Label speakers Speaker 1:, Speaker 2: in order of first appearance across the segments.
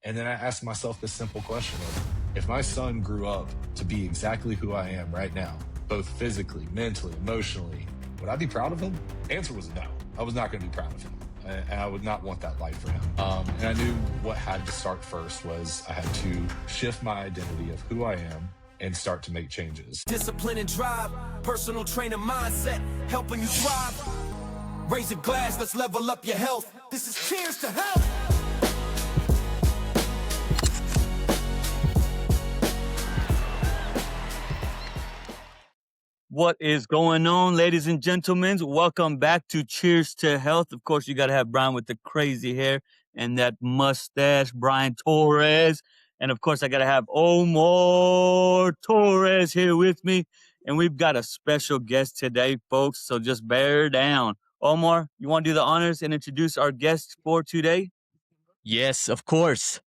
Speaker 1: And then I asked myself this simple question of, if my son grew up to be exactly who I am right now, both physically, mentally, emotionally, would I be proud of him? The answer was no. I was not going to be proud of him. And I would not want that life for him. And I knew what had to start first was I had to shift my identity of who I am and start to make changes.
Speaker 2: Discipline and drive, personal trainer mindset, helping you thrive. Raise a glass, let's level up your health. This is cheers to health.
Speaker 3: What is going on, ladies and gentlemen? Welcome back to Cheers to Health. Of course, you got to have Brian with the crazy hair and that mustache, Brian Torres. And of course, I got to have Omar Torres here with me. And we've got a special guest today, folks. So just bear down. Omar, you want to do the honors and introduce our guest for today?
Speaker 4: Yes, of course.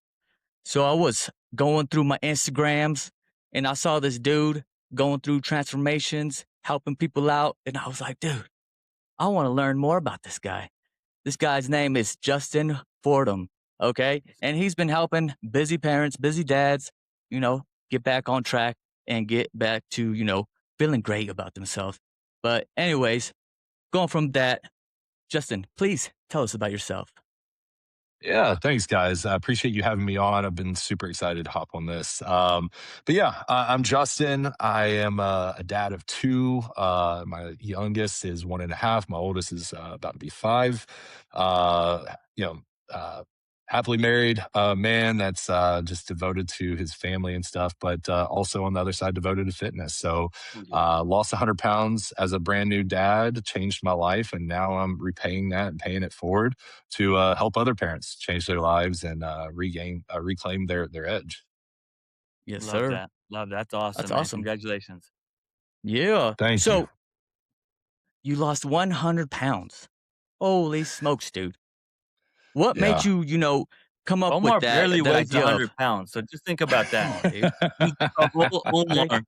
Speaker 4: So I was going through my Instagrams and I saw this dude going through transformations, helping people out. And I was like, dude, I want to learn more about this guy. This guy's name is Justin Fordham. Okay. And he's been helping busy parents, busy dads, get back on track and get back to, feeling great about themselves. But anyways, going from that, Justin, please tell us about yourself.
Speaker 1: Yeah, thanks, guys. I appreciate you having me on. I've been super excited to hop on this. I'm Justin. I am a dad of two. My youngest is 1.5. My oldest is about to be 5. Happily married man that's just devoted to his family and stuff, but also on the other side, devoted to fitness. So lost 100 pounds as a brand new dad, changed my life. And now I'm repaying that and paying it forward to help other parents change their lives and reclaim their edge.
Speaker 4: Yes,
Speaker 3: Love
Speaker 4: sir.
Speaker 3: that. Love that. That's awesome.
Speaker 4: That's
Speaker 3: man.
Speaker 4: awesome.
Speaker 3: Congratulations.
Speaker 4: Yeah.
Speaker 1: Thank
Speaker 4: so
Speaker 1: you.
Speaker 4: you lost 100 pounds. Holy smokes, dude. What made
Speaker 1: Yeah.
Speaker 4: you, come up
Speaker 3: Omar
Speaker 4: with that,
Speaker 3: barely
Speaker 4: that
Speaker 3: weighs
Speaker 4: idea
Speaker 3: 100
Speaker 4: of,
Speaker 3: pounds. So just think about that.
Speaker 4: come on, dude.
Speaker 3: Omar.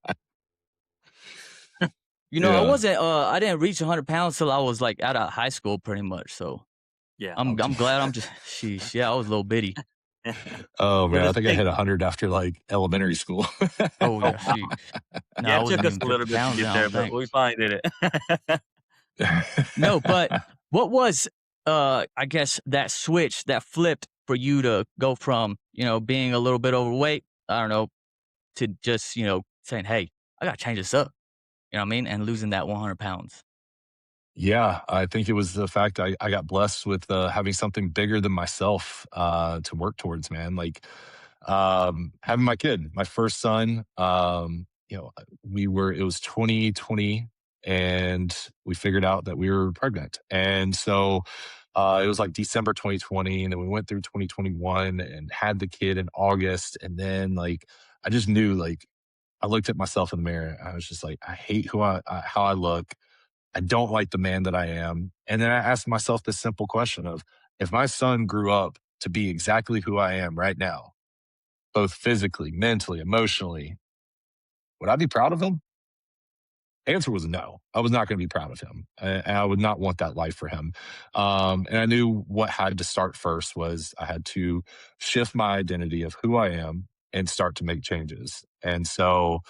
Speaker 4: I
Speaker 1: Yeah.
Speaker 4: wasn't, I didn't reach 100 pounds till I was like out of high school pretty much. So
Speaker 3: Yeah.
Speaker 4: I'm glad I'm just, sheesh. Yeah, I was a little bitty.
Speaker 1: Oh,
Speaker 3: Well,
Speaker 1: man. I
Speaker 3: this
Speaker 1: think I
Speaker 3: big,
Speaker 1: hit 100 after like elementary school.
Speaker 4: Oh, yeah, sheesh. No,
Speaker 3: yeah,
Speaker 4: I
Speaker 3: it took
Speaker 4: wasn't
Speaker 3: us
Speaker 4: even
Speaker 3: a
Speaker 4: 50
Speaker 3: little bit to
Speaker 4: pounds
Speaker 3: get
Speaker 4: now, I
Speaker 3: there,
Speaker 4: don't
Speaker 3: but
Speaker 4: think.
Speaker 3: we finally did it.
Speaker 4: No, but what was, I guess that switch that flipped for you to go from, being a little bit overweight, I don't know, to just, saying, hey, I got to change this up, you know what I mean? And losing that 100 pounds.
Speaker 1: Yeah, I think it was the fact I got blessed with having something bigger than myself to work towards, man. Like having my kid, my first son, it was 2020 and we figured out that we were pregnant. And so it was like December 2020. And then we went through 2021 and had the kid in August. And then I just knew, I looked at myself in the mirror. I was just like, I hate how I look. I don't like the man that I am. And then I asked myself this simple question of, if my son grew up to be exactly who I am right now, both physically, mentally, emotionally, would I be proud of him? The answer was no. I was not going to be proud of him. And I would not want that life for him. And I knew what had to start first was I had to shift my identity of who I am and start to make changes. And so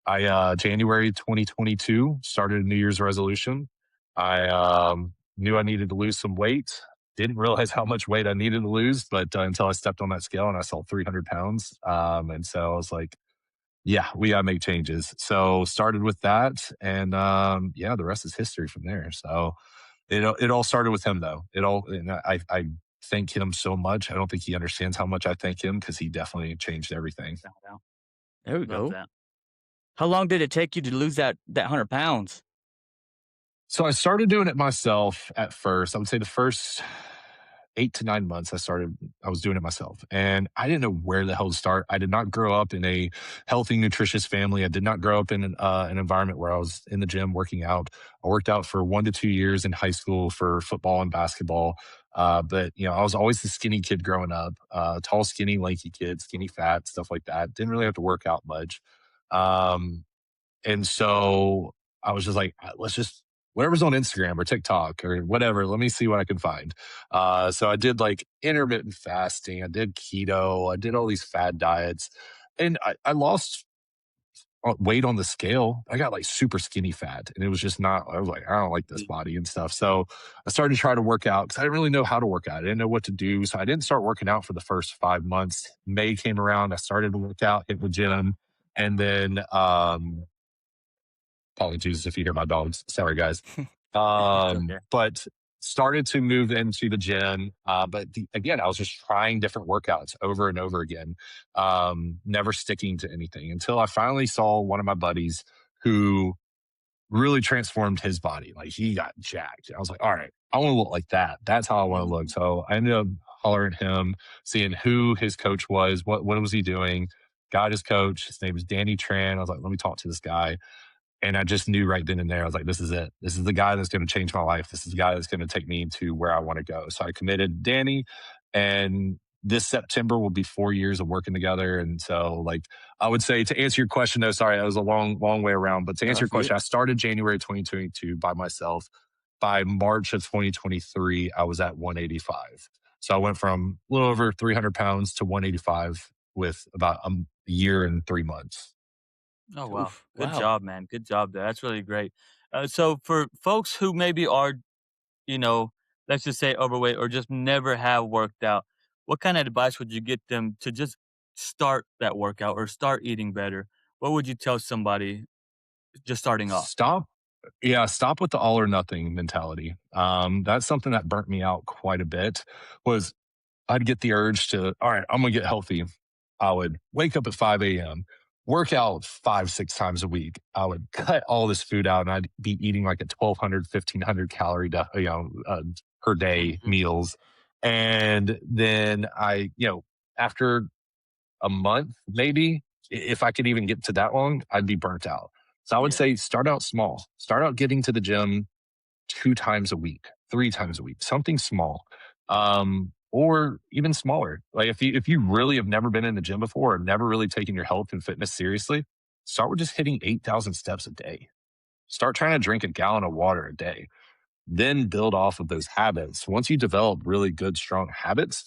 Speaker 1: January 2022, started a New Year's resolution. I knew I needed to lose some weight. Didn't realize how much weight I needed to lose, but until I stepped on that scale and I saw 300 pounds. And so I was like, yeah, we got to make changes. So started with that. And the rest is history from there. So it all started with him, though. And I thank him so much. I don't think he understands how much I thank him, because he definitely changed everything.
Speaker 4: There we
Speaker 3: Love
Speaker 4: go.
Speaker 3: that.
Speaker 4: How long did it take you to lose that 100 pounds?
Speaker 1: So I started doing it myself at first. I would say the first 8 to 9 months I was doing it myself. And I didn't know where the hell to start. I did not grow up in a healthy, nutritious family. I did not grow up in an environment where I was in the gym working out. I worked out for 1 to 2 years in high school for football and basketball. But I was always the skinny kid growing up, tall, skinny, lanky kid, skinny fat, stuff like that. Didn't really have to work out much. And so I was just like, let's just whatever's on Instagram or TikTok or whatever. Let me see what I can find. So I did like intermittent fasting. I did keto. I did all these fad diets, and I lost weight on the scale. I got like super skinny fat, and it was just not. I was like, I don't like this
Speaker 3: Mm.
Speaker 1: body and stuff. So I started to try to work out because I didn't really know how to work out. I didn't know what to do, so I didn't start working out for the first 5 months. May came around. I started to work out, hit the gym, and then apologies if you hear my dogs. Sorry, guys.
Speaker 3: It's okay.
Speaker 1: But started to move into the gym. Again, I was just trying different workouts over and over again, never sticking to anything until I finally saw one of my buddies who really transformed his body. Like he got jacked. I was like, all right, I want to look like that. That's how I want to look.
Speaker 3: Mhm.
Speaker 1: So I ended up hollering at him, seeing who his coach was, what was he doing. Got his coach. His name was Danny Tran. I was like, let me talk to this guy. And I just knew right then and there, I was like, this is it. This is the guy that's going to change my life. This is the guy that's going to take me to where I want to go. So I committed Danny, and this September will be 4 years of working together. And so, like, I would say to answer your question, though, sorry, that was a long way around. But to answer your
Speaker 4: That's good.
Speaker 1: question, I started January 2022 by myself. By March of 2023, I was at 185. So I went from a little over 300 pounds to 185 with about a year and 3 months.
Speaker 3: Oh, wow.
Speaker 4: Oof.
Speaker 3: Good
Speaker 4: Wow.
Speaker 3: job, man. Good job there. That's really great. So for folks who maybe are, you know, let's just say overweight or just never have worked out, what kind of advice would you get them to just start that workout or start eating better? What would you tell somebody just starting off?
Speaker 1: Stop stop with the all or nothing mentality. That's something that burnt me out quite a bit. Was I'd get the urge to, all right, I'm gonna get healthy. I would wake up at 5 a.m., work out 5, 6 times a week. I would cut all this food out, and I'd be eating like a 1,200, 1,500 calorie, per day
Speaker 3: Mhm.
Speaker 1: meals. And then after a month, maybe, if I could even get to that long, I'd be burnt out. So I would
Speaker 3: Yeah.
Speaker 1: say start out small. Start out getting to the gym 2 times a week, 3 times a week, something small, or even smaller. Like if you really have never been in the gym before or never really taken your health and fitness seriously, start with just hitting 8,000 steps a day. Start trying to drink a gallon of water a day, then build off of those habits. Once you develop really good, strong habits,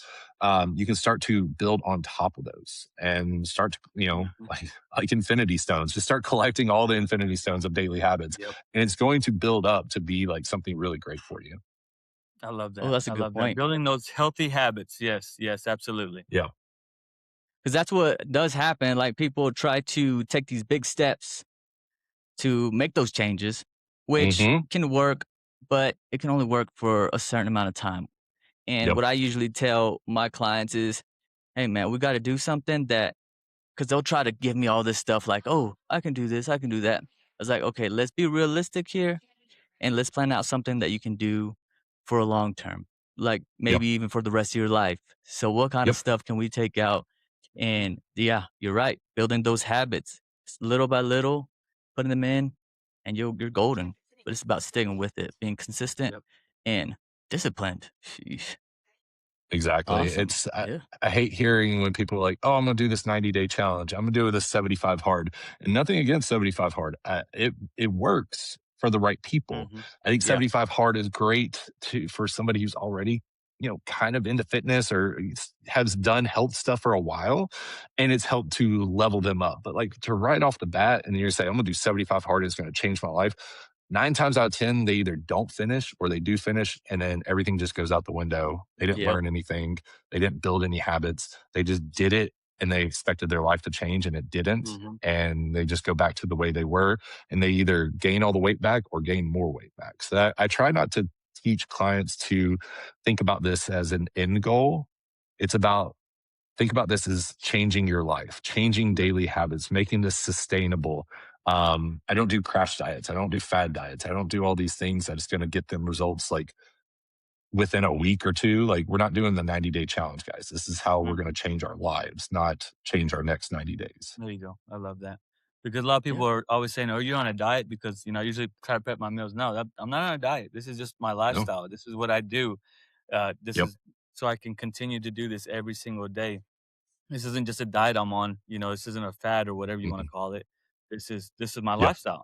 Speaker 1: you can start to build on top of those and start to,
Speaker 3: Mhm.
Speaker 1: like infinity stones, just start collecting all the infinity stones of daily habits.
Speaker 3: Yep.
Speaker 1: And it's going to build up to be like something really great for you.
Speaker 3: I love
Speaker 4: Oh,
Speaker 3: that.
Speaker 4: that's a
Speaker 3: I
Speaker 4: good
Speaker 3: love that.
Speaker 4: point.
Speaker 3: Building those healthy habits. Yes. Yes. Absolutely.
Speaker 1: Yeah.
Speaker 4: Because that's what does happen. Like people try to take these big steps to make those changes, which
Speaker 1: Hmm.
Speaker 4: can work, but it can only work for a certain amount of time. And
Speaker 1: Yep.
Speaker 4: what I usually tell my clients is, hey, man, we got to do something that, because they'll try to give me all this stuff like, oh, I can do this, I can do that. I was like, okay, let's be realistic here and let's plan out something that you can do for a long term, like
Speaker 1: Yep.
Speaker 4: maybe even for the rest of your life. So, what kind of
Speaker 1: Yep.
Speaker 4: stuff can we take out? And yeah, you're right. Building those habits little by little, putting them in, and you're golden. But it's about sticking with it, being consistent
Speaker 3: Yep.
Speaker 4: and disciplined. Sheesh.
Speaker 1: Exactly.
Speaker 4: Awesome. Yeah.
Speaker 1: I hate hearing when people are like, "Oh, I'm gonna do this 90-day challenge. I'm gonna do this 75 hard." And nothing against 75 hard. It works for the right people.
Speaker 3: Hmm.
Speaker 1: I think
Speaker 3: Yeah.
Speaker 1: 75 hard is great to for somebody who's already kind of into fitness or has done health stuff for a while, and it's helped to level them up. But like to right off the bat, and you're saying, "I'm gonna do 75 hard. It's gonna change my life." 9 times out of 10, they either don't finish or they do finish, and then everything just goes out the window. They didn't
Speaker 4: Yep.
Speaker 1: learn anything. They didn't build any habits. They just did it and they expected their life to change and it didn't.
Speaker 3: Hmm.
Speaker 1: And they just go back to the way they were and they either gain all the weight back or gain more weight back. So I try not to teach clients to think about this as an end goal. It's about think about this as changing your life, changing
Speaker 3: Yep.
Speaker 1: daily habits, making this sustainable. I don't do crash diets. I don't do fad diets. I don't do all these things that's going to get them results like within a week or two. Like we're not doing the 90-day challenge, guys. This is how we're
Speaker 3: Hmm.
Speaker 1: going to change our lives, not change our next 90 days.
Speaker 3: There you go. I love that. Because a lot of
Speaker 4: Yeah.
Speaker 3: people are always saying, "Are you on a diet?" Because I usually try to prep my meals. No, I'm not on a diet. This is just my
Speaker 1: No?
Speaker 3: lifestyle. This is what I do. This
Speaker 1: Yep.
Speaker 3: is so I can continue to do this every single day. This isn't just a diet I'm on. This isn't a fad or whatever you want to
Speaker 1: Mhm.
Speaker 3: call it. This is my
Speaker 1: Yeah.
Speaker 3: lifestyle.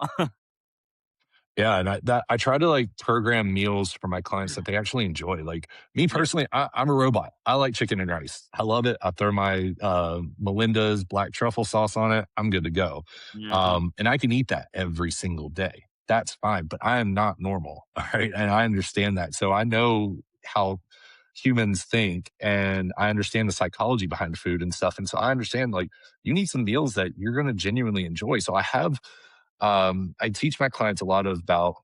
Speaker 1: Yeah, and I try to like program meals for my clients that they actually enjoy. Like me
Speaker 3: Yep.
Speaker 1: personally, I'm a robot. I like chicken and rice. I love it. I throw my Melinda's black truffle sauce on it. I'm good to go.
Speaker 3: Hmm.
Speaker 1: And I can eat that every single day. That's fine. But I am not normal. All right. And I understand that. So I know how humans think and I understand the psychology behind food and stuff. And so I understand like you need some meals that you're going to genuinely enjoy. So I teach my clients a lot about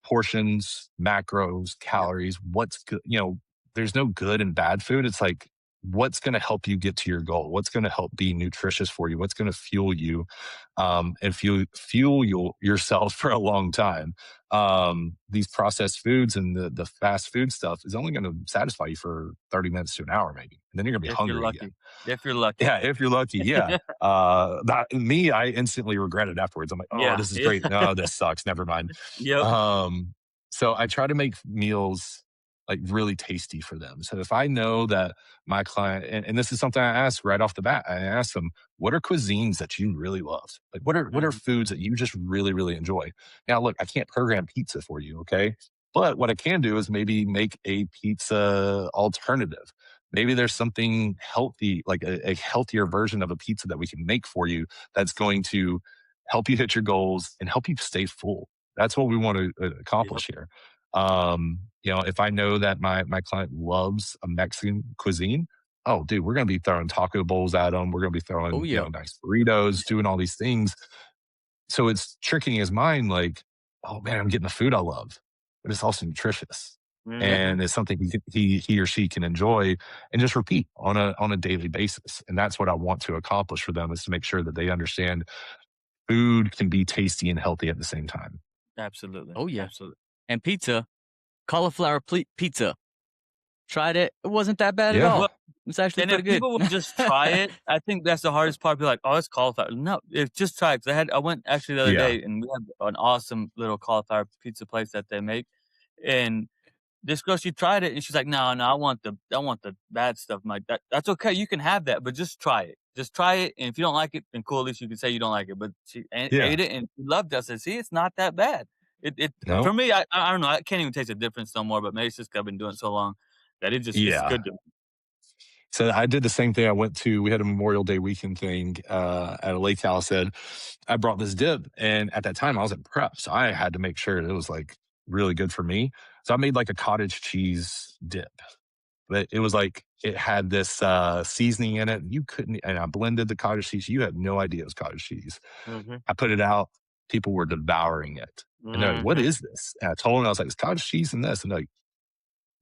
Speaker 1: portions, macros,
Speaker 3: Yep.
Speaker 1: calories, what's good. There's no good and bad food. It's like, what's going to help you get to your goal? What's going to help be nutritious for you? What's going to fuel you and yourself for a long time? These processed foods and the fast food stuff is only going to satisfy you for 30 minutes to an hour, maybe. And then you're going to be
Speaker 3: If you're
Speaker 1: hungry again.
Speaker 3: lucky. If you're lucky.
Speaker 1: Yeah, if you're lucky, yeah. I instantly regret it afterwards. I'm like, "Oh,
Speaker 3: Yeah.
Speaker 1: this is
Speaker 3: Yeah.
Speaker 1: great. No, this sucks. Never mind."
Speaker 3: Yep.
Speaker 1: So I try to make meals like really tasty for them. So if I know that my client, and this is something I ask right off the bat, I ask them, "What are cuisines that you really love? Like, what are
Speaker 3: Mhm.
Speaker 1: foods that you just really really enjoy?" Now, look, I can't program pizza for you, okay? But what I can do is maybe make a pizza alternative. Maybe there's something healthy, like a healthier version of a pizza that we can make for you that's going to help you hit your goals and help you stay full. That's what we want to
Speaker 3: Yep.
Speaker 1: accomplish here. If I know that my client loves a Mexican cuisine, oh, dude, we're going to be throwing taco bowls at them. We're going to be
Speaker 4: Oh
Speaker 1: throwing,
Speaker 4: yeah.
Speaker 1: nice burritos, doing all these things. So it's tricking his mind like, oh man, I'm getting the food I love, but it's also nutritious.
Speaker 3: Mhm.
Speaker 1: And it's something he or she can enjoy and just repeat on a daily basis. And that's what I want to accomplish for them is to make sure that they understand food can be tasty and healthy at the same time.
Speaker 3: Absolutely.
Speaker 4: Oh yeah.
Speaker 3: Absolutely.
Speaker 4: And pizza, cauliflower pizza. Tried it. It wasn't that bad at
Speaker 1: Yeah.
Speaker 3: Well,
Speaker 4: all. It's actually
Speaker 3: and if
Speaker 4: pretty good.
Speaker 3: people would just try it, I think that's the hardest part. Be like, "Oh, it's cauliflower." No, if just try it. 'Cause I went actually the other
Speaker 1: Yeah.
Speaker 3: day, and we had an awesome little cauliflower pizza place that they make, and this girl, she tried it, and she's like, "No, no, I want the bad stuff." I'm like, That's okay. You can have that, but just try it. Just try it, and if you don't like it, then cool. At least you can say you don't like it." But she
Speaker 1: Yeah.
Speaker 3: ate it and she loved it. I said, "See, it's not that bad." It
Speaker 1: No.
Speaker 3: for me, I don't know. I can't even taste the difference no more. But maybe it's just 'cause I've been doing it so long that it's
Speaker 1: Yeah.
Speaker 3: good to me.
Speaker 1: So I did the same thing. We had a Memorial Day weekend thing at a lake house. And I brought this dip. And at that time, I was in prep. So I had to make sure it was like really good for me. So I made like a cottage cheese dip. But it was like it had this seasoning in it. You couldn't, and I blended the cottage cheese. You had no idea it was cottage cheese.
Speaker 3: Mhm.
Speaker 1: I put it out. People were devouring it. And they're like, "What
Speaker 3: Mhm.
Speaker 1: is this?" And I told them, I was like, "It's cottage cheese and this." And they're like,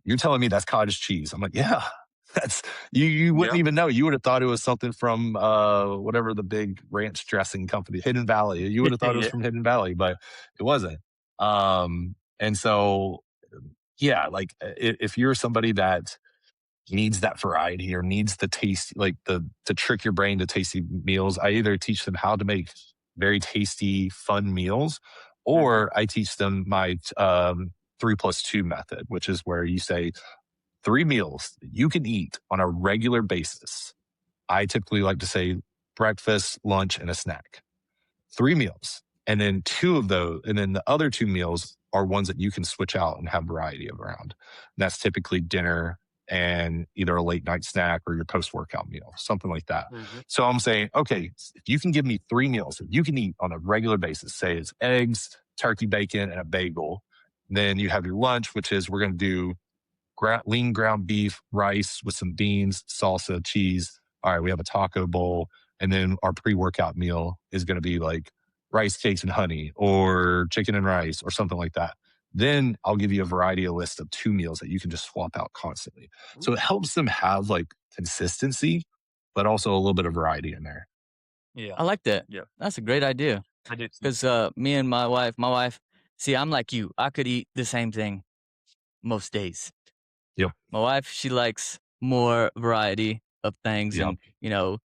Speaker 1: "You're telling me that's cottage cheese?" I'm like, "Yeah, that's you wouldn't
Speaker 3: Yep.
Speaker 1: even know. You would have thought it was something from whatever the big ranch dressing company, Hidden Valley. You would have thought it was
Speaker 3: Yeah.
Speaker 1: from Hidden Valley, but it wasn't." And so yeah, like if you're somebody that needs that variety or needs the taste, like the to trick your brain to tasty meals, I either teach them how to make very tasty, fun meals,
Speaker 3: Mhm.
Speaker 1: or I teach them my 3+2 method, which is where you say 3 meals that you can eat on a regular basis. I typically like to say breakfast, lunch, and a snack. 3 meals. And then two of those, and then the other 2 meals are ones that you can switch out and have variety of around. And that's typically dinner and either a late night snack or your post workout meal, something like that.
Speaker 3: Mhm.
Speaker 1: So I'm saying, okay, if you can give me 3 meals that you can eat on a regular basis, say it's eggs, turkey bacon, and a bagel, then you have your lunch, which is we're going to do lean ground beef, rice with some beans, salsa, cheese. All right, we have a taco bowl. And then our pre workout meal is going to be like rice cakes and honey or chicken and rice or something like that. Then I'll give you a variety of list of 2 meals that you can just swap out constantly. So it helps them have like consistency, but also a little bit of variety in there.
Speaker 3: Yeah.
Speaker 4: I like that.
Speaker 3: Yeah.
Speaker 4: That's a great idea.
Speaker 3: I did too.
Speaker 4: Because me and my wife, see, I'm like you. I could eat the same thing most days.
Speaker 1: Yep.
Speaker 4: My wife, she likes more variety of things
Speaker 1: Yep.
Speaker 4: and,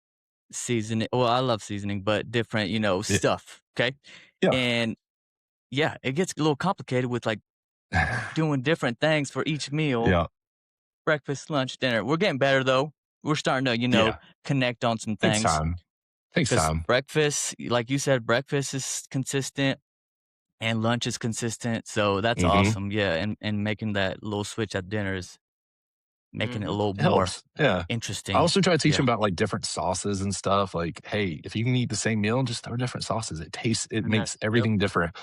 Speaker 4: seasoning. Well, I love seasoning, but different, stuff. Okay.
Speaker 1: Yeah.
Speaker 4: And yeah, it gets a little complicated with like doing different things for each meal
Speaker 1: Yeah.
Speaker 4: breakfast, lunch, dinner. We're getting better though. We're starting to,
Speaker 1: Yeah.
Speaker 4: connect on some
Speaker 1: Takes
Speaker 4: things
Speaker 1: time. Takes
Speaker 4: because
Speaker 1: time.
Speaker 4: breakfast, like you said, breakfast is consistent. and lunch is consistent. So that's
Speaker 1: Hmm.
Speaker 4: awesome. Yeah, and making that little switch at dinner is making it a
Speaker 3: Mhm.
Speaker 4: little
Speaker 1: It
Speaker 4: more
Speaker 1: helps. Yeah. I
Speaker 4: interesting.
Speaker 1: also try to teach them
Speaker 4: Yeah,
Speaker 1: about like different sauces and stuff. Like, hey, if you can eat the same meal, just throw different sauces. It
Speaker 3: And that
Speaker 1: makes
Speaker 3: yep.
Speaker 1: everything different.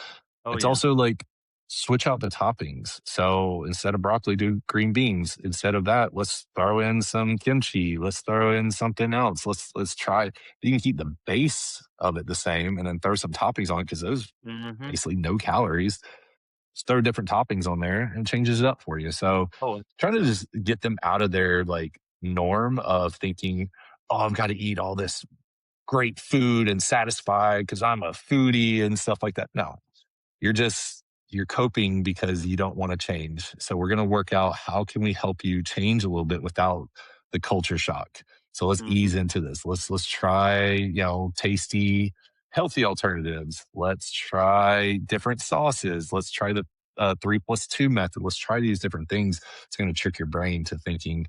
Speaker 3: Oh,
Speaker 1: It's
Speaker 3: yeah.
Speaker 1: also like switch out the toppings. So instead of broccoli, do green beans. Instead of that, let's throw in some kimchi. Let's throw in something else. Let's try. You can keep the base of it the same, and then throw some toppings on it because those
Speaker 3: Mhm.
Speaker 1: basically no calories. Just throw different toppings on there and it changes it up for you. So
Speaker 3: Oh,
Speaker 1: trying to
Speaker 3: yeah.
Speaker 1: just get them out of their like norm of thinking, oh, I've got to eat all this great food and satisfied because I'm a foodie and stuff like that. No, you're just you're coping because you don't want to change. So we're going to work out how can we help you change a little bit without the culture shock. So let's ease
Speaker 3: Mhm.
Speaker 1: into this. Let's try, tasty healthy alternatives. Let's try different sauces. Let's try the 3+2 method. Let's try these different things. It's going to trick your brain to thinking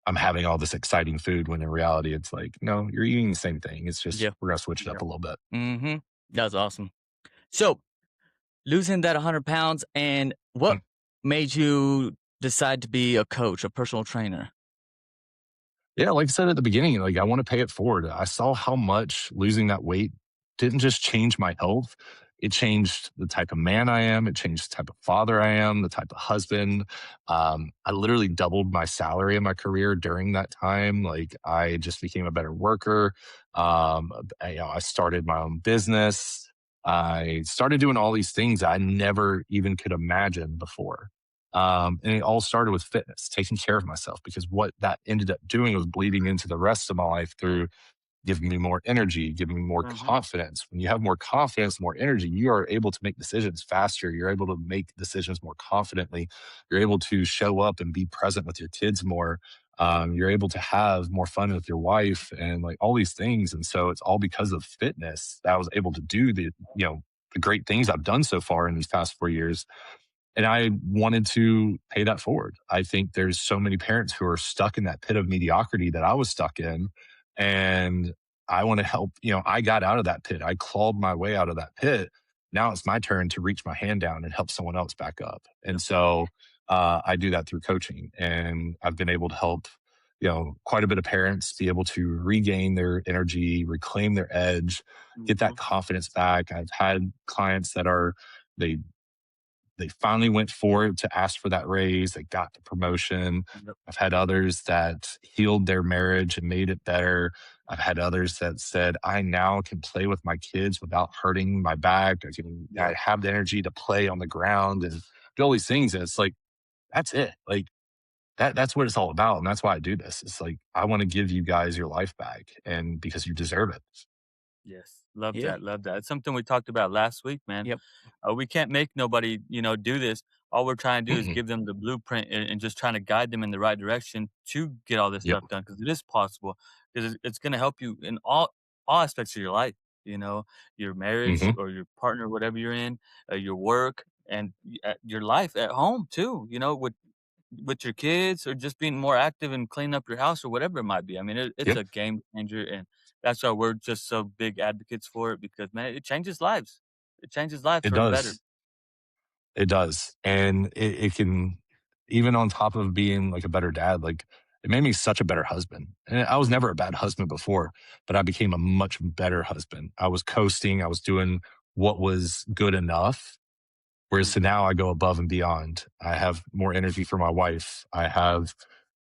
Speaker 1: I'm having all this exciting food when in reality it's like, no, you're eating the same thing. It's just
Speaker 4: yeah,
Speaker 1: we're going to switch it up
Speaker 3: Yep.
Speaker 1: a little bit.
Speaker 4: hmm that's awesome. So losing that 100 pounds, and what made you decide to be a coach, a personal trainer?
Speaker 1: Yeah, like I said at the beginning, like I want to pay it forward. I saw how much losing that weight didn't just change my health, it changed the type of man I am. It changed the type of father I am, the type of husband. I literally doubled my salary in my career during that time. Like I just became a better worker. I started my own business. I started doing all these things I never even could imagine before. And it all started with fitness, taking care of myself, because what that ended up doing was bleeding into the rest of my life through giving me more energy, giving me more
Speaker 3: Mhm.
Speaker 1: confidence. When you have more confidence, more energy, you are able to make decisions faster. You're able to make decisions more confidently. You're able to show up and be present with your kids more. You're able to have more fun with your wife and like all these things. And so it's all because of fitness that I was able to do the great things I've done so far in these past 4 years, and I wanted to pay that forward. I think there's so many parents who are stuck in that pit of mediocrity that I was stuck in. And I want to help. I got out of that pit. I clawed my way out of that pit. Now it's my turn to reach my hand down and help someone else back up. And
Speaker 3: Yep.
Speaker 1: so I do that through coaching. And I've been able to help, quite a bit of parents be able to regain their energy, reclaim their edge, get that
Speaker 3: Mhm.
Speaker 1: confidence back. I've had clients that they they finally went forward to ask for that raise. They got the promotion.
Speaker 3: Yep.
Speaker 1: I've had others that healed their marriage and made it better. I've had others that said, I now can play with my kids without hurting my back. I
Speaker 3: Yep.
Speaker 1: have the energy to play on the ground and do all these things. And it's like, that's it. Like that's what it's all about. And that's why I do this. It's like, I want to give you guys your life back and because you deserve it.
Speaker 3: Yes. Love
Speaker 4: Yeah,
Speaker 3: that, love that. It's something we talked about last week, man.
Speaker 4: yep,
Speaker 3: We can't make nobody, do this. All we're trying to do is
Speaker 1: Mm-mm.
Speaker 3: give them the blueprint and just trying to guide them in the right direction to get all this
Speaker 1: Yep.
Speaker 3: stuff done because it is possible. Because it's going to help you in all aspects of your life. Your marriage
Speaker 1: Hmm.
Speaker 3: or your partner, whatever you're in, your work, and your life at home too. With your kids or just being more active and cleaning up your house or whatever it might be. I mean, it's
Speaker 1: Yep.
Speaker 3: a game changer, and that's why we're just so big advocates for it because, man, it changes lives. It changes lives
Speaker 1: It
Speaker 3: for the better.
Speaker 1: does. It does. And it can, even on top of being like a better dad, like it made me such a better husband. And I was never a bad husband before, but I became a much better husband. I was coasting, I was doing what was good enough. Whereas so
Speaker 3: Mhm.
Speaker 1: now I go above and beyond. I have more energy for my wife. I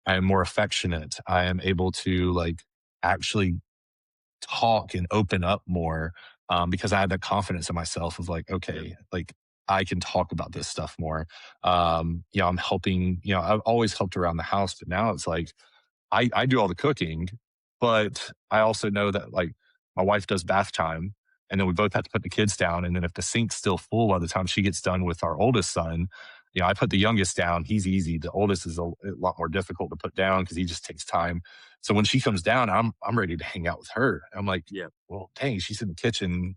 Speaker 1: am more affectionate. I am able to like actually talk and open up more, because I had that confidence in myself of like,
Speaker 3: Yep.
Speaker 1: okay, like I can talk about this stuff more. I'm helping, I've always helped around the house, but now it's like I do all the cooking, but I also know that like my wife does bath time and then we both have to put the kids down. And then if the sink's still full by the time she gets done with our oldest son, I put the youngest down. He's easy. The oldest is a lot more difficult to put down because he just takes time. So when she comes down, I'm ready to hang out with her. I'm like,
Speaker 3: Yep.
Speaker 1: well, dang, she's in the kitchen,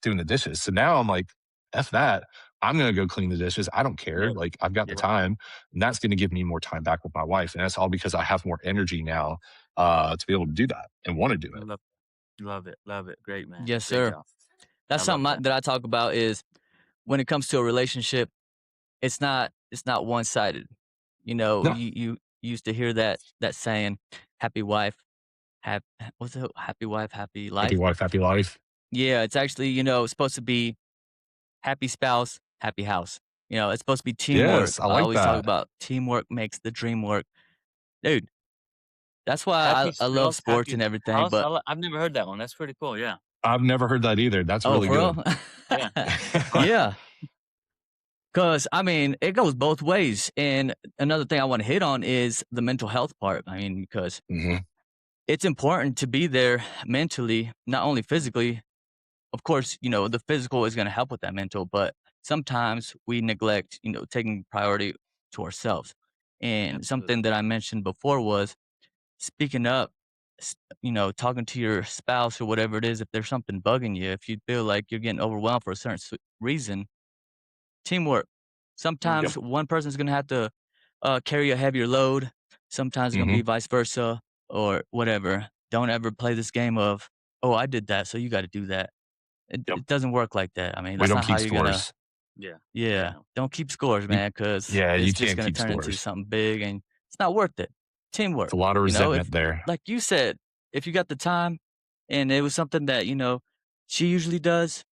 Speaker 1: doing the dishes. So now I'm like, F that. I'm gonna go clean the dishes. I don't care.
Speaker 3: Yep.
Speaker 1: Like I've got the
Speaker 3: Yep.
Speaker 1: time. And that's going to give me more time back with my wife. And that's all because I have more energy now, to be able to do that and want to do it.
Speaker 3: Love it. Love it. Great, man.
Speaker 4: yes,
Speaker 3: Great
Speaker 4: sir.
Speaker 3: job. I
Speaker 4: That's
Speaker 3: love
Speaker 4: something
Speaker 3: that.
Speaker 4: that I talk about is when it comes to a relationship, it's not one-sided. You know,
Speaker 1: No,
Speaker 4: you used to hear that saying, "Happy wife, hap what's it? Happy wife, happy
Speaker 1: happy
Speaker 4: life."
Speaker 1: wife, happy life.
Speaker 4: Yeah, it's actually, supposed to be happy spouse, happy house. It's supposed to be teamwork.
Speaker 1: Yes, I
Speaker 4: I
Speaker 1: like
Speaker 4: always talk
Speaker 1: that.
Speaker 4: about teamwork makes the dream work. Dude, that's why
Speaker 3: Happy
Speaker 4: I love
Speaker 3: spouse,
Speaker 4: sports
Speaker 3: happy
Speaker 4: and everything,
Speaker 3: house.
Speaker 4: but
Speaker 3: I've never heard that one. That's pretty cool. Yeah.
Speaker 1: I've never heard that either. That's
Speaker 4: oh,
Speaker 1: really
Speaker 4: for
Speaker 1: good.
Speaker 4: real?
Speaker 3: Yeah.
Speaker 4: Yeah. 'Cause, I mean, it goes both ways, and another thing I wanna hit on is the mental health part. I mean, because
Speaker 1: Mhm.
Speaker 4: it's important to be there mentally, not only physically. Of course, the physical is gonna help with that mental, but sometimes we neglect, taking priority to ourselves. And
Speaker 3: Absolutely.
Speaker 4: something that I mentioned before was speaking up, talking to your spouse or whatever it is, if there's something bugging you, if you feel like you're getting overwhelmed for a certain reason, teamwork.
Speaker 3: Mhm.
Speaker 1: Yep.
Speaker 4: Sometimes one person's gonna have to carry a heavier load. Sometimes it's gonna be
Speaker 1: Mhm.
Speaker 4: vice versa or whatever. Don't ever play this game of, oh, I did that, so you got to do that. It,
Speaker 1: Yep.
Speaker 4: it doesn't work like that. I mean,
Speaker 1: We
Speaker 4: that's
Speaker 1: don't
Speaker 4: not how
Speaker 1: keep
Speaker 4: you're gonna.
Speaker 1: scores.
Speaker 3: Yeah. Yeah.
Speaker 4: Yeah,
Speaker 3: No.
Speaker 4: don't keep scores,
Speaker 1: You
Speaker 4: man, because
Speaker 1: Yeah, you
Speaker 4: it's just
Speaker 1: can't
Speaker 4: gonna
Speaker 1: keep
Speaker 4: turn into
Speaker 1: scores.
Speaker 4: something big, and it's not worth it.
Speaker 1: It's
Speaker 4: Teamwork,
Speaker 1: a lot of
Speaker 4: if
Speaker 1: resentment there.
Speaker 4: like you said, if you got the time, and it was something that she usually does,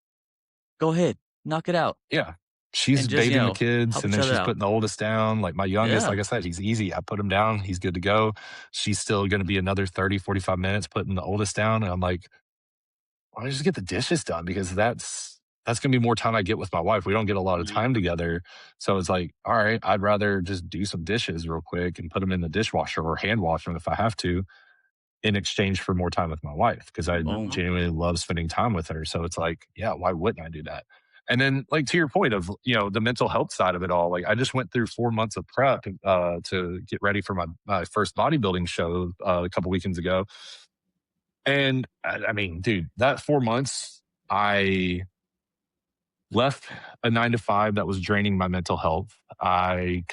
Speaker 4: go ahead, knock it out,
Speaker 1: Yeah. She's
Speaker 4: and just
Speaker 1: bathing the kids,
Speaker 4: help
Speaker 1: and
Speaker 4: each
Speaker 1: then
Speaker 4: other
Speaker 1: she's
Speaker 4: out.
Speaker 1: putting the oldest down. Like, my youngest,
Speaker 4: Yeah,
Speaker 1: like I said, he's easy. I put him down, he's good to go. She's still gonna be another 30, 45 minutes putting the oldest down, and I'm like, "Why don't you just get the dishes done?" Because that's gonna be more time I get with my wife. We don't get a lot of
Speaker 3: Yeah.
Speaker 1: time together, so it's like, "Alright, I'd rather just do some dishes real quick and put them in the dishwasher or hand wash them if I have to, in exchange for more time with my wife because I
Speaker 4: boom.
Speaker 3: Mhm.
Speaker 1: genuinely love spending time with her. So it's like, yeah, why wouldn't I do that? And then, like, to your point of the mental health side of it all, like, I just went through 4 months of prep to get ready for my first bodybuilding show a couple weekends ago. And I mean, dude, that 4 months, I left a 9 to 5 that was draining my mental health. We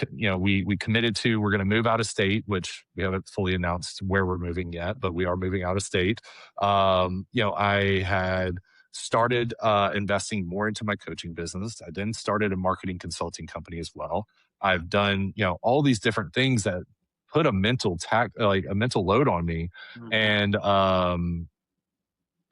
Speaker 1: committed to we're going to move out of state, which we haven't fully announced where we're moving yet, but we are moving out of state. I had started investing more into my coaching business. I then started a marketing consulting company as well. I've done all these different things that put like a mental load on me,
Speaker 3: Mhm.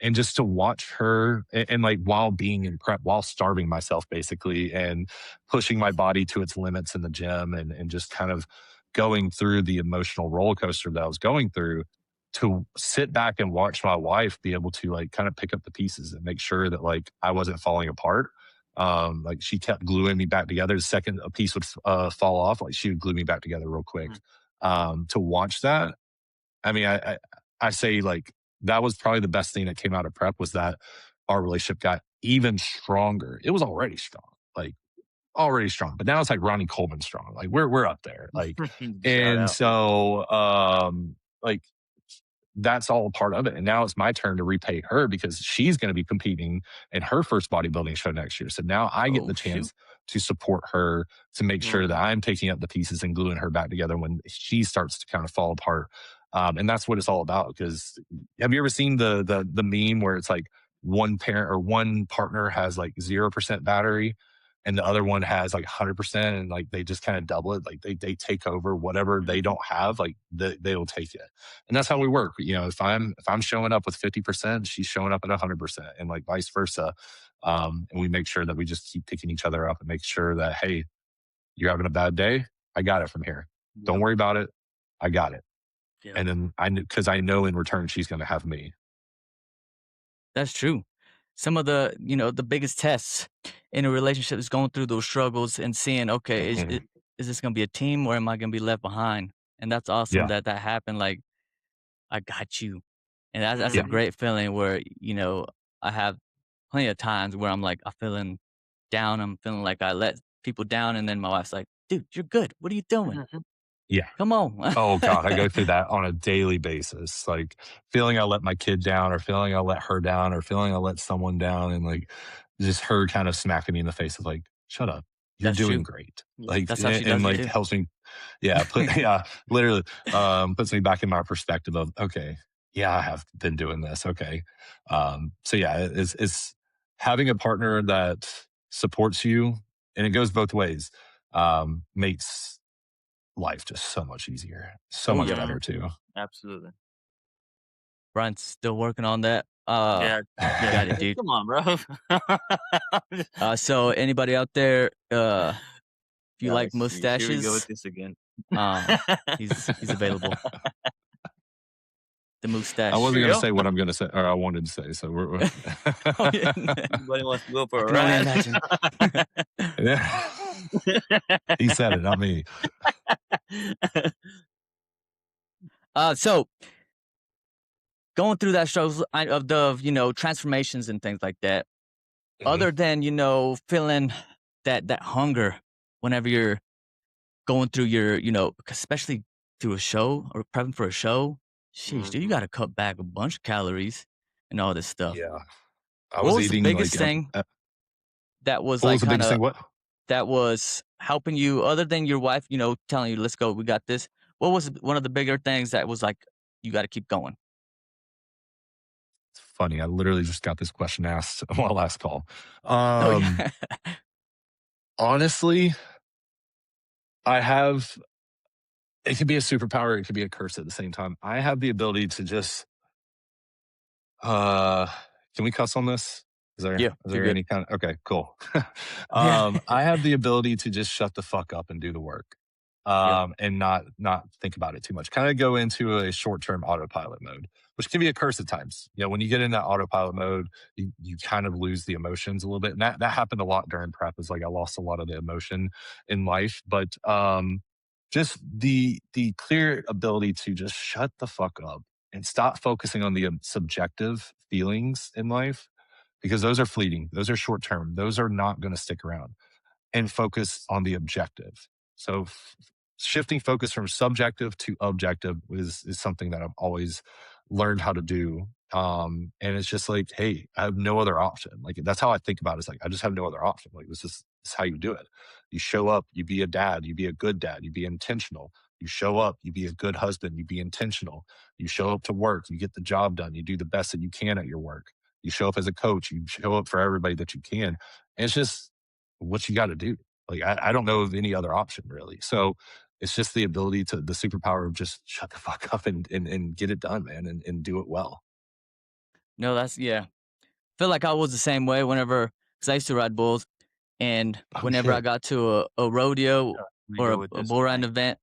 Speaker 1: and just to watch her and, like, while being in prep, while starving myself basically and pushing my body to its limits in the gym and just kind of going through the emotional roller coaster that I was going through, to sit back and watch my wife be able to, like, kind of pick up the pieces and make sure that, like, I wasn't falling apart. Like, she kept gluing me back together. The second a piece would fall off, like, she would glue me back together real quick.
Speaker 3: Mhm.
Speaker 1: To watch that, I mean, I say, like, that was probably the best thing that came out of prep was that our relationship got even stronger. It was already strong, like, already strong, but now it's like Ronnie Coleman strong. Like, we're up there, like,
Speaker 3: Shout
Speaker 1: and
Speaker 3: out.
Speaker 1: so like, that's all part of it. And now it's my turn to repay her because she's going to be competing in her first bodybuilding show next year. So now I get
Speaker 4: Oh
Speaker 1: the
Speaker 4: shoot,
Speaker 1: chance to support her, to make sure that
Speaker 3: Mhm.
Speaker 1: I'm picking up the pieces and gluing her back together when she starts to kind of fall apart. And that's what it's all about. Because have you ever seen the meme where it's like one parent or one partner has like 0% battery and the other one has like 100%, and like they just kind of double it, like they take over whatever they
Speaker 3: Mhm.
Speaker 1: don't have, like they'll take it. And that's how we work. If I'm showing up with 50%, she's showing up at 100%, and like vice versa. And we make sure that we just keep picking each other up and make sure that, hey, you're having a bad day, I got it from here. Don't
Speaker 3: Yep.
Speaker 1: worry about it. I got it.
Speaker 3: Yep.
Speaker 1: And then because I know in return she's going to have me.
Speaker 4: that's true. Some of the biggest tests in a relationship is going through those struggles and seeing, okay,
Speaker 1: Mhm.
Speaker 4: is this gonna be a team or am I gonna be left behind? And that's awesome
Speaker 1: Yeah,
Speaker 4: that happened. Like, I got you, and that's a
Speaker 1: yeah,
Speaker 3: Mhm.
Speaker 4: great feeling where I have plenty of times where I'm like, I'm feeling down, I'm feeling like I let people down, and then my wife's like, "Dude, you're good. What are you doing?
Speaker 3: Mhm.
Speaker 1: yeah.
Speaker 4: Come on."
Speaker 1: Oh god, I go through that on a daily basis, like, feeling I let my kid down or feeling I let her down or feeling I let someone down, and, like, just her kind of smacking me in the face of, like, "Shut up. You're
Speaker 4: That's
Speaker 1: doing
Speaker 4: true.
Speaker 1: great."
Speaker 3: Yeah.
Speaker 1: Like,
Speaker 4: That's how she
Speaker 1: and,
Speaker 4: does it
Speaker 1: like,
Speaker 4: too.
Speaker 1: helps me, yeah, yeah, literally, puts me back in my perspective of, "Okay, yeah, I have been doing this, okay." So, yeah, it's having a partner that supports you, and it goes both ways, makes life just so much easier, so
Speaker 4: Oh
Speaker 1: much
Speaker 4: yeah,
Speaker 1: better too.
Speaker 3: Absolutely.
Speaker 4: Brian's still working on that.
Speaker 3: Yeah.
Speaker 4: You got it,
Speaker 3: Hey,
Speaker 4: dude.
Speaker 3: come on, bro.
Speaker 4: So anybody out there, if you
Speaker 3: Oh,
Speaker 4: like
Speaker 3: shoot. Here we go with
Speaker 4: mustaches,
Speaker 3: this again.
Speaker 4: he's available. The
Speaker 1: I
Speaker 3: Here
Speaker 4: mustache.
Speaker 1: wasn't
Speaker 3: we
Speaker 1: going to
Speaker 3: go.
Speaker 1: say what I'm going to say, or I wanted to say. So
Speaker 4: Oh, yeah.
Speaker 3: Anybody wants to go
Speaker 4: I
Speaker 3: for a
Speaker 4: can only
Speaker 3: ride?
Speaker 4: imagine.
Speaker 1: yeah. He said it, not me.
Speaker 4: So going through that struggles of the transformations and things like that.
Speaker 1: Mhm.
Speaker 4: Other than feeling that hunger whenever you're going through your especially through a show or prepping for a show. Sheesh, dude, you
Speaker 3: Mhm.
Speaker 4: got to cut back a bunch of calories and all this stuff.
Speaker 1: Yeah, I
Speaker 4: What
Speaker 1: was
Speaker 4: was the
Speaker 1: eating
Speaker 4: biggest
Speaker 1: like
Speaker 4: thing that was
Speaker 1: what
Speaker 4: like
Speaker 1: was the
Speaker 4: kind
Speaker 1: biggest
Speaker 4: of
Speaker 1: thing? What?
Speaker 4: that was helping you other than your wife, telling you, let's go, we got this? What was one of the bigger things that was like, you got to keep going?
Speaker 1: It's funny. I literally just got this question asked on my last call.
Speaker 4: Oh,
Speaker 1: Um,
Speaker 4: yeah.
Speaker 1: honestly, I have. It could be a superpower. It could be a curse at the same time. I have the ability to just. Uh, can we cuss on this?
Speaker 4: Yeah,
Speaker 1: Is
Speaker 4: you're
Speaker 1: there
Speaker 4: good.
Speaker 1: any kind of okay? Cool.
Speaker 4: Yeah.
Speaker 1: I have the ability to just shut the fuck up and do the work,
Speaker 4: Yep.
Speaker 1: and not think about it too much. Kind of go into a short term autopilot mode, which can be a curse at times. You know, when you get in that autopilot mode, you kind of lose the emotions a little bit, and that happened a lot during prep. Is like I lost a lot of the emotion in life, but just the clear ability to just shut the fuck up and stop focusing on the subjective feelings in life because those are fleeting. Those are short term. Those are not going to stick around and focus on the objective. So shifting focus from subjective to objective is something that I've always learned how to do. And it's just like, hey, I have no other option. Like that's how I think about it. It's like I just have no other option. Like this is how you do it. You show up, you be a dad, you be a good dad, you be intentional. You show up, you be a good husband, you be intentional. You show up to work, you get the job done, you do the best that you can at your work. You show up as a coach, you show up for everybody that you can. And it's just what you got to do. Like, I don't know of any other option really. So it's just the ability to the superpower of just shut the fuck up and get it done, man, and do it well.
Speaker 4: No, that's, yeah. Feel like I was the same way whenever, because I used to ride bulls. And
Speaker 1: Oh
Speaker 4: whenever I
Speaker 1: shit.
Speaker 4: got to a rodeo
Speaker 3: Here we
Speaker 4: or
Speaker 3: go
Speaker 4: a,
Speaker 3: with
Speaker 4: a
Speaker 3: this,
Speaker 4: bull riding
Speaker 3: Frank.
Speaker 4: event,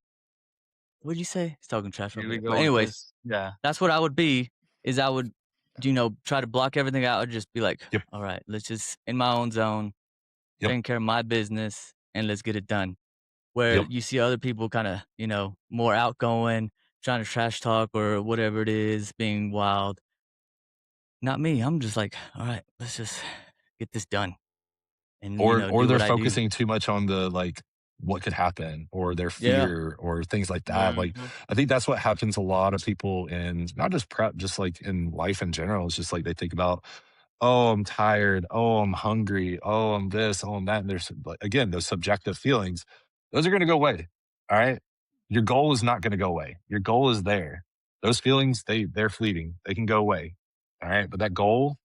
Speaker 4: what'd you say? He's talking trash
Speaker 3: Here
Speaker 4: over
Speaker 3: we
Speaker 4: there. But
Speaker 3: go with
Speaker 4: anyways,
Speaker 3: this. Yeah.
Speaker 4: that's what I would be, is I would, try to block everything out or just be like,
Speaker 1: Yep.
Speaker 4: all right, let's just in my own zone,
Speaker 1: Yep.
Speaker 4: taking care of my business and let's get it done. Where
Speaker 1: Yep.
Speaker 4: you see other people kind of, more outgoing, trying to trash talk or whatever it is, being wild. Not me. I'm just like, all right, let's just get this done and,
Speaker 1: Or
Speaker 4: do
Speaker 1: they're
Speaker 4: what I do.
Speaker 1: focusing too much on the like what could happen or their
Speaker 4: Yeah.
Speaker 1: fear or things like that. Like
Speaker 3: Mhm.
Speaker 1: I think that's what happens a lot of people in not just prep, just like in life in general. It's just like they think about, oh, I'm tired, oh, I'm hungry, oh, I'm this, oh, I'm that. And there's like again, those subjective feelings, those are gonna go away. All right. Your goal is not gonna go away. Your goal is there. Those feelings, they're fleeting. They can go away. All right. But that goal,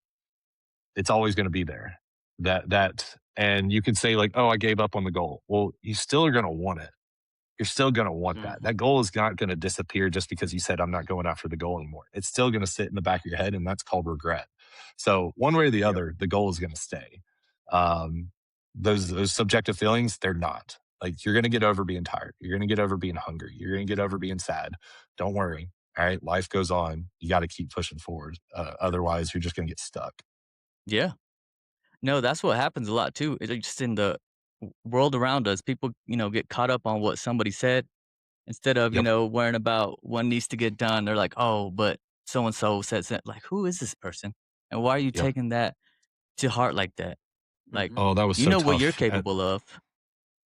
Speaker 1: it's always going to be there. And you can say like, oh, I gave up on the goal. Well, you still are going to want it. You're still going to want that.
Speaker 3: Mhm.
Speaker 1: That goal is not going to disappear just because you said, I'm not going after the goal anymore. It's still going to sit in the back of your head, and that's called regret. So, one way or the
Speaker 3: Yep.
Speaker 1: other, the goal is going to stay. Um, those subjective feelings, they're not. Like, you're going to get over being tired. You're going to get over being hungry. You're going to get over being sad. Don't worry. All right. Life goes on. You got to keep pushing forward. Otherwise, you're just going to get stuck.
Speaker 4: Yeah. No, that's what happens a lot too. It's just in the world around us. People, get caught up on what somebody said instead of,
Speaker 1: Yep.
Speaker 4: worrying about what needs to get done. They're like, oh, but so and so said, like, who is this person? And why are you
Speaker 1: Yep.
Speaker 4: taking that to heart like that? Like,
Speaker 3: Mhm.
Speaker 1: Oh, that was
Speaker 4: you
Speaker 1: so
Speaker 4: know what you're
Speaker 1: tough.
Speaker 4: capable of.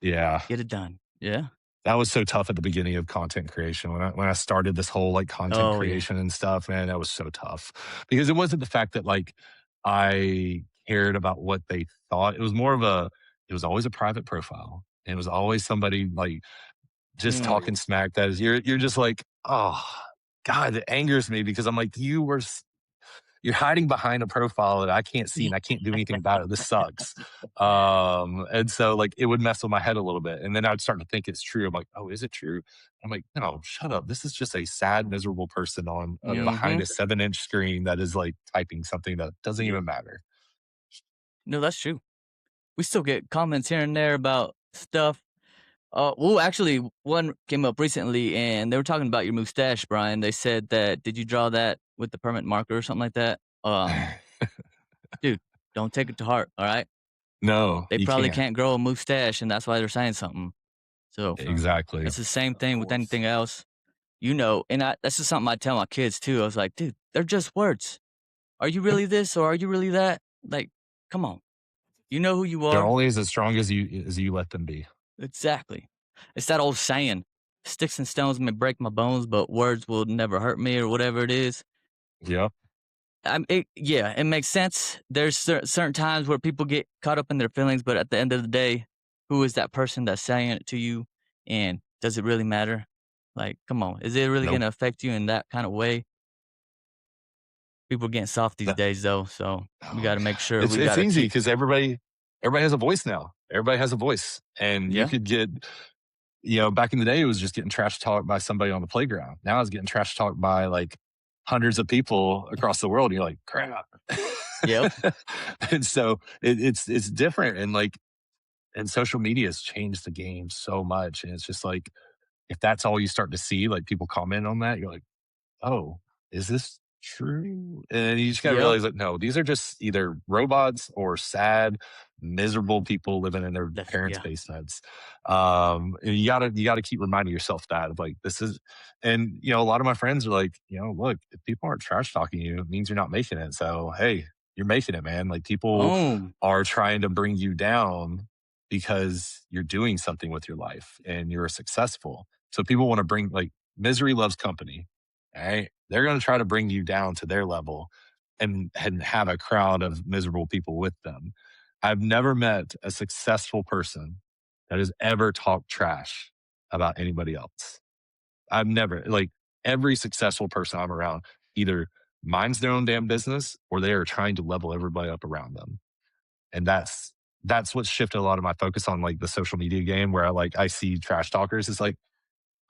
Speaker 1: Yeah,
Speaker 4: Get it done. Yeah.
Speaker 1: that was so tough at the beginning of content creation when I started this whole like content
Speaker 4: Oh, yeah.
Speaker 1: creation and stuff. Man, that was so tough because it wasn't the fact that like I cared about what they thought. It was more of a. It was always a private profile, and it was always somebody like just
Speaker 3: Oh,
Speaker 4: Mm.
Speaker 3: yeah.
Speaker 1: talking smack. That is, you're just like, oh God, it angers me because I'm like, you're hiding behind a profile that I can't see and I can't do anything about it. This sucks. And so like it would mess with my head a little bit. And then I'd start to think it's true. I'm like, oh, is it true? I'm like, no, shut up. This is just a sad, miserable person on behind
Speaker 4: Hmm.
Speaker 1: a 7-inch screen that is like typing something that doesn't
Speaker 3: Yep.
Speaker 1: even matter.
Speaker 4: No, that's true. We still get comments here and there about stuff. Well, actually, one came up recently, and they were talking about your mustache, Brian. They said that did you draw that with the permanent marker or something like that? Dude, don't take it to heart. All right,
Speaker 1: No,
Speaker 4: they
Speaker 1: you
Speaker 4: probably
Speaker 1: can't.
Speaker 4: can't grow a mustache, and that's why they're saying something. So
Speaker 1: Exactly.
Speaker 4: it's the same
Speaker 3: Of
Speaker 4: thing with
Speaker 3: course.
Speaker 4: anything else, and that's just something I tell my kids too. I was like, dude, they're just words. Are you
Speaker 1: Yep.
Speaker 4: really this or are you really that? Like, come on, you know who you
Speaker 1: They're
Speaker 4: are.
Speaker 1: only as strong as you let them be.
Speaker 4: Exactly. It's that old saying, "Sticks and stones may break my bones, but words will never hurt me," or whatever it is.
Speaker 1: Yep.
Speaker 4: Yeah, it makes sense. There's certain times where people get caught up in their feelings, but at the end of the day, who is that person that's saying it to you, and does it really matter? Like, come on, is it really
Speaker 1: Nope.
Speaker 4: gonna affect you in that kind of way? People are getting soft these
Speaker 1: No.
Speaker 4: days, though, so we
Speaker 1: Oh,
Speaker 4: got to
Speaker 1: yeah.
Speaker 4: make sure
Speaker 1: It's
Speaker 4: we
Speaker 1: it's
Speaker 4: got to
Speaker 1: easy
Speaker 4: keep.
Speaker 1: because everybody has a voice now. Everybody has a voice, and you
Speaker 4: Yeah,
Speaker 1: could get back in the day, it was just getting trash talked by somebody on the playground. Now it's getting trash talked by like hundreds of people across the world. And you're like, crap.
Speaker 4: yep,
Speaker 1: And so it's different, and like and social media has changed the game so much, and it's just like if that's all you start to see, like people comment on that, you're like, oh, is this true? And you just got to
Speaker 4: yep.
Speaker 1: realize that no, these are just either robots or sad, miserable people living in their
Speaker 4: That's
Speaker 1: parents'
Speaker 4: yeah.
Speaker 1: basements. And you gotta keep reminding yourself that of like this is, and a lot of my friends are like, look, if people aren't trash talking you, it means you're not making it. So hey, you're making it, man. Like people
Speaker 4: Boom.
Speaker 1: are trying to bring you down because you're doing something with your life and you're successful. So people want to bring like misery loves company. All right. They're going to try to bring you down to their level and have a crowd of miserable people with them. I've never met a successful person that has ever talked trash about anybody else. I've never, like, every successful person I'm around either minds their own damn business or they are trying to level everybody up around them. And that's what's shifted a lot of my focus on like the social media game where I see trash talkers. It's like,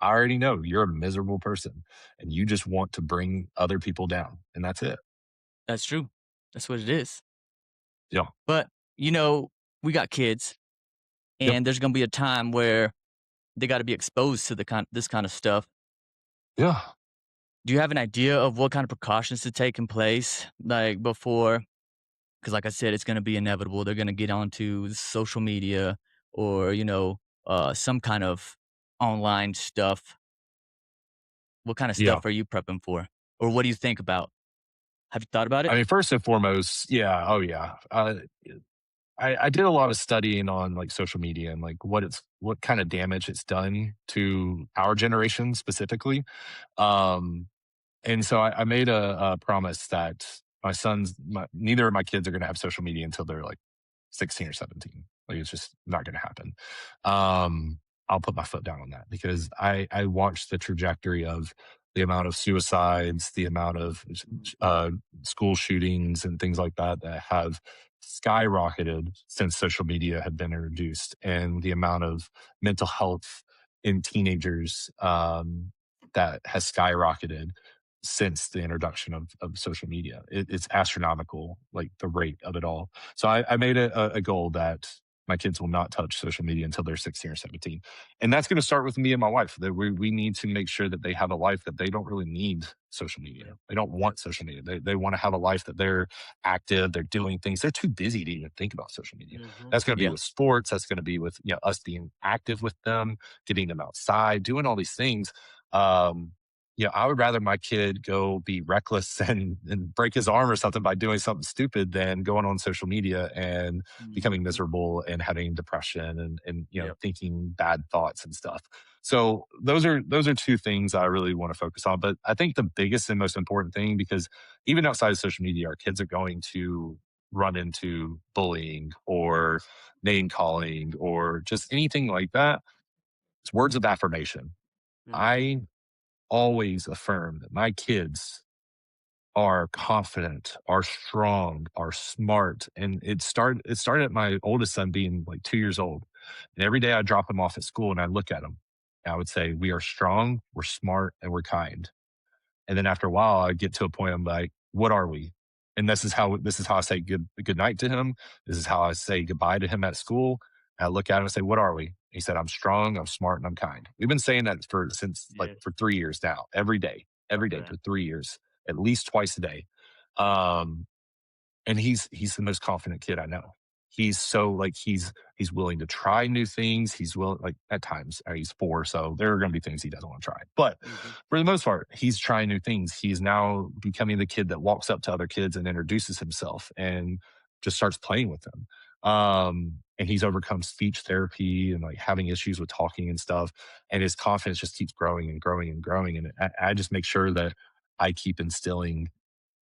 Speaker 1: I already know you're a miserable person and you just want to bring other people down. And that's it.
Speaker 4: That's true. That's what it is.
Speaker 1: Yeah.
Speaker 4: But we got kids,
Speaker 1: Yep.
Speaker 4: and there's gonna be a time where they got to be exposed to this kind of stuff.
Speaker 1: Yeah.
Speaker 4: Do you have an idea of what kind of precautions to take in place, like before? Because, like I said, it's gonna be inevitable. They're gonna get onto social media or some kind of online stuff. What kind of
Speaker 1: Yeah.
Speaker 4: stuff are you prepping for, or what do you think about? Have you thought about it?
Speaker 1: I mean, first and foremost, yeah. Oh, yeah. I did a lot of studying on like social media and like what kind of damage it's done to our generation specifically. Um, And so I made a promise that neither of my kids are going to have social media until they're like 16 or 17. Like it's just not going to happen. I'll put my foot down on that because I watched the trajectory of the amount of suicides, the amount of uh, school shootings and things like that that have skyrocketed since social media had been introduced, and the amount of mental health in teenagers that has skyrocketed since the introduction of social media. It's astronomical, like the rate of it all. So I made a goal that my kids will not touch social media until they're 16 or 17. And that's going to start with me and my wife. That we need to make sure that they have a life that they don't really need social media. They don't want social media. They want to have a life that they're active, they're doing things. They're too busy to even think about social media.
Speaker 3: Hmm.
Speaker 1: That's going to be
Speaker 4: Yeah,
Speaker 1: with sports. That's going to be with us being active with them, getting them outside, doing all these things. Um, I would rather my kid go be reckless and break his arm or something by doing something stupid than going on social media and becoming
Speaker 3: Hmm.
Speaker 1: miserable and having depression and
Speaker 3: Yep.
Speaker 1: thinking bad thoughts and stuff. So those are two things I really want to focus on. But I think the biggest and most important thing, because even outside of social media, our kids are going to run into bullying or name calling or just anything like that. It's words of affirmation.
Speaker 3: Hmm.
Speaker 1: I always affirm that my kids are confident, are strong, are smart. And it started at my oldest son being like 2 years old. And every day I drop him off at school and I look at him. I would say, we are strong, we're smart, and we're kind. And then after a while, I get to a point I'm like, what are we? And this is how I say good night to him. This is how I say goodbye to him at school. I look at him and say, what are we? He said, I'm strong, I'm smart, and I'm kind. We've been saying that
Speaker 3: Yeah.
Speaker 1: for 3 years now, every
Speaker 3: Love
Speaker 1: day
Speaker 3: that.
Speaker 1: for 3 years, at least twice a day. Um, and he's the most confident kid I know. He's so like he's willing to try new things. He's willing, like, at times, he's 4, so there are going to be things he doesn't want to try. But
Speaker 3: Hmm.
Speaker 1: for the most part, he's trying new things. He's now becoming the kid that walks up to other kids and introduces himself and just starts playing with them. And he's overcome speech therapy and like having issues with talking and stuff. And his confidence just keeps growing and growing and growing. And I just make sure that I keep instilling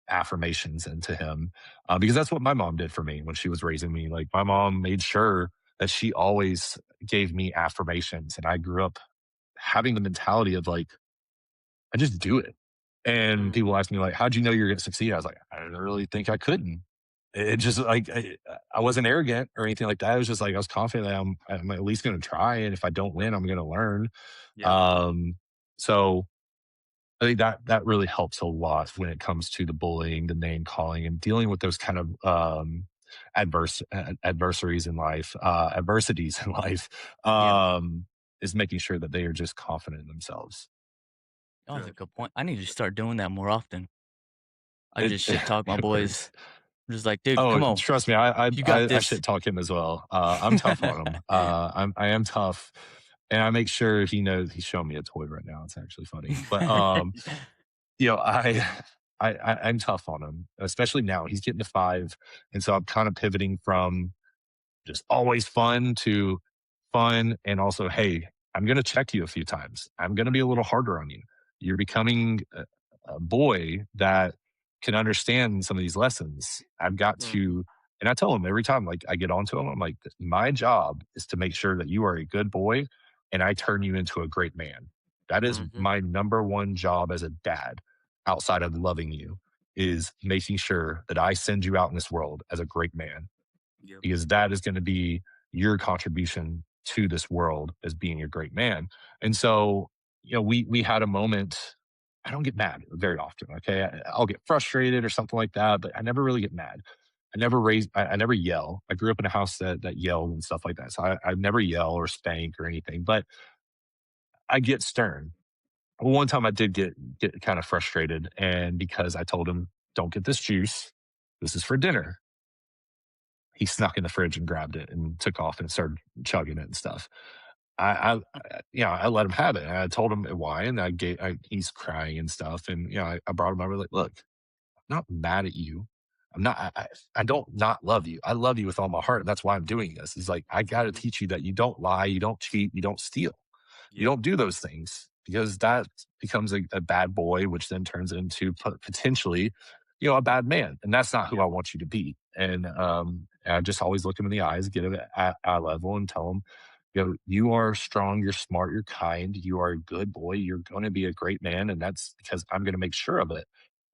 Speaker 1: affirmations into him, because that's what my mom did for me when she was raising me. Like, my mom made sure that she always gave me affirmations, and I grew up having the mentality of like, I just do it. And
Speaker 3: Mm.
Speaker 1: people ask me like, how'd you know you're going to succeed? I was like, I didn't really think I couldn't. It just like I wasn't arrogant or anything like that. It was just like I was confident that I'm at least going to try, and if I don't win, I'm going to learn.
Speaker 3: Yep.
Speaker 1: So I think that really helps a lot when it comes to the bullying, the name calling, and dealing with those kind of adversaries in life, adversities in life.
Speaker 3: Yeah.
Speaker 1: Is making sure that they are just confident in themselves.
Speaker 4: Oh, that's a
Speaker 3: Good.
Speaker 4: good point. I need to start doing that more often. I
Speaker 1: It,
Speaker 4: just shit talk my
Speaker 1: it
Speaker 4: boys.
Speaker 1: works.
Speaker 4: I'm just like, dude,
Speaker 1: Oh,
Speaker 4: come on,
Speaker 1: trust me, I
Speaker 4: you got
Speaker 1: I, I
Speaker 4: this.
Speaker 1: should talk him as well. I'm tough on him. I am tough, and I make sure he knows. He's showing me a toy right now. It's actually funny, but I'm tough on him, especially now. He's getting to 5, and so I'm kind of pivoting from just always fun to fun, and also, hey, I'm going to check you a few times. I'm going to be a little harder on you. You're becoming a boy that can understand some of these lessons. I've got
Speaker 3: Hmm.
Speaker 1: to, and I tell him every time, like, I get onto him, I'm like, my job is to make sure that you are a good boy and I turn you into a great man. That is
Speaker 3: Hmm.
Speaker 1: my number one job as a dad, outside of loving you, is making sure that I send you out in this world as a great man,
Speaker 3: Yep.
Speaker 1: because that is going to be your contribution to this world as being a great man. And so, we had a moment. I don't get mad very often. Okay, I'll get frustrated or something like that, but I never really get mad. I never yell. I grew up in a house that yelled and stuff like that, so I never yell or spank or anything. But I get stern. One time I did get kind of frustrated, and because I told him, "Don't get this juice. This is for dinner." He snuck in the fridge and grabbed it and took off and started chugging it and stuff. I let him have it. And I told him why, and he's crying and stuff. And I brought him over like, look, I'm not mad at you. I'm not. I don't not love you. I love you with all my heart. And that's why I'm doing this. It's like I got to
Speaker 3: Hmm.
Speaker 1: teach you that you don't lie, you don't cheat, you don't steal. You
Speaker 3: Yep.
Speaker 1: don't do those things, because that becomes a bad boy, which then turns into potentially, a bad man. And that's not who I
Speaker 3: Yep.
Speaker 1: want you to be. And I just always look him in the eyes, get him at eye level, and tell him, you are strong, you're smart, you're kind, you are a good boy, you're going to be a great man. And that's because I'm going to make sure of it.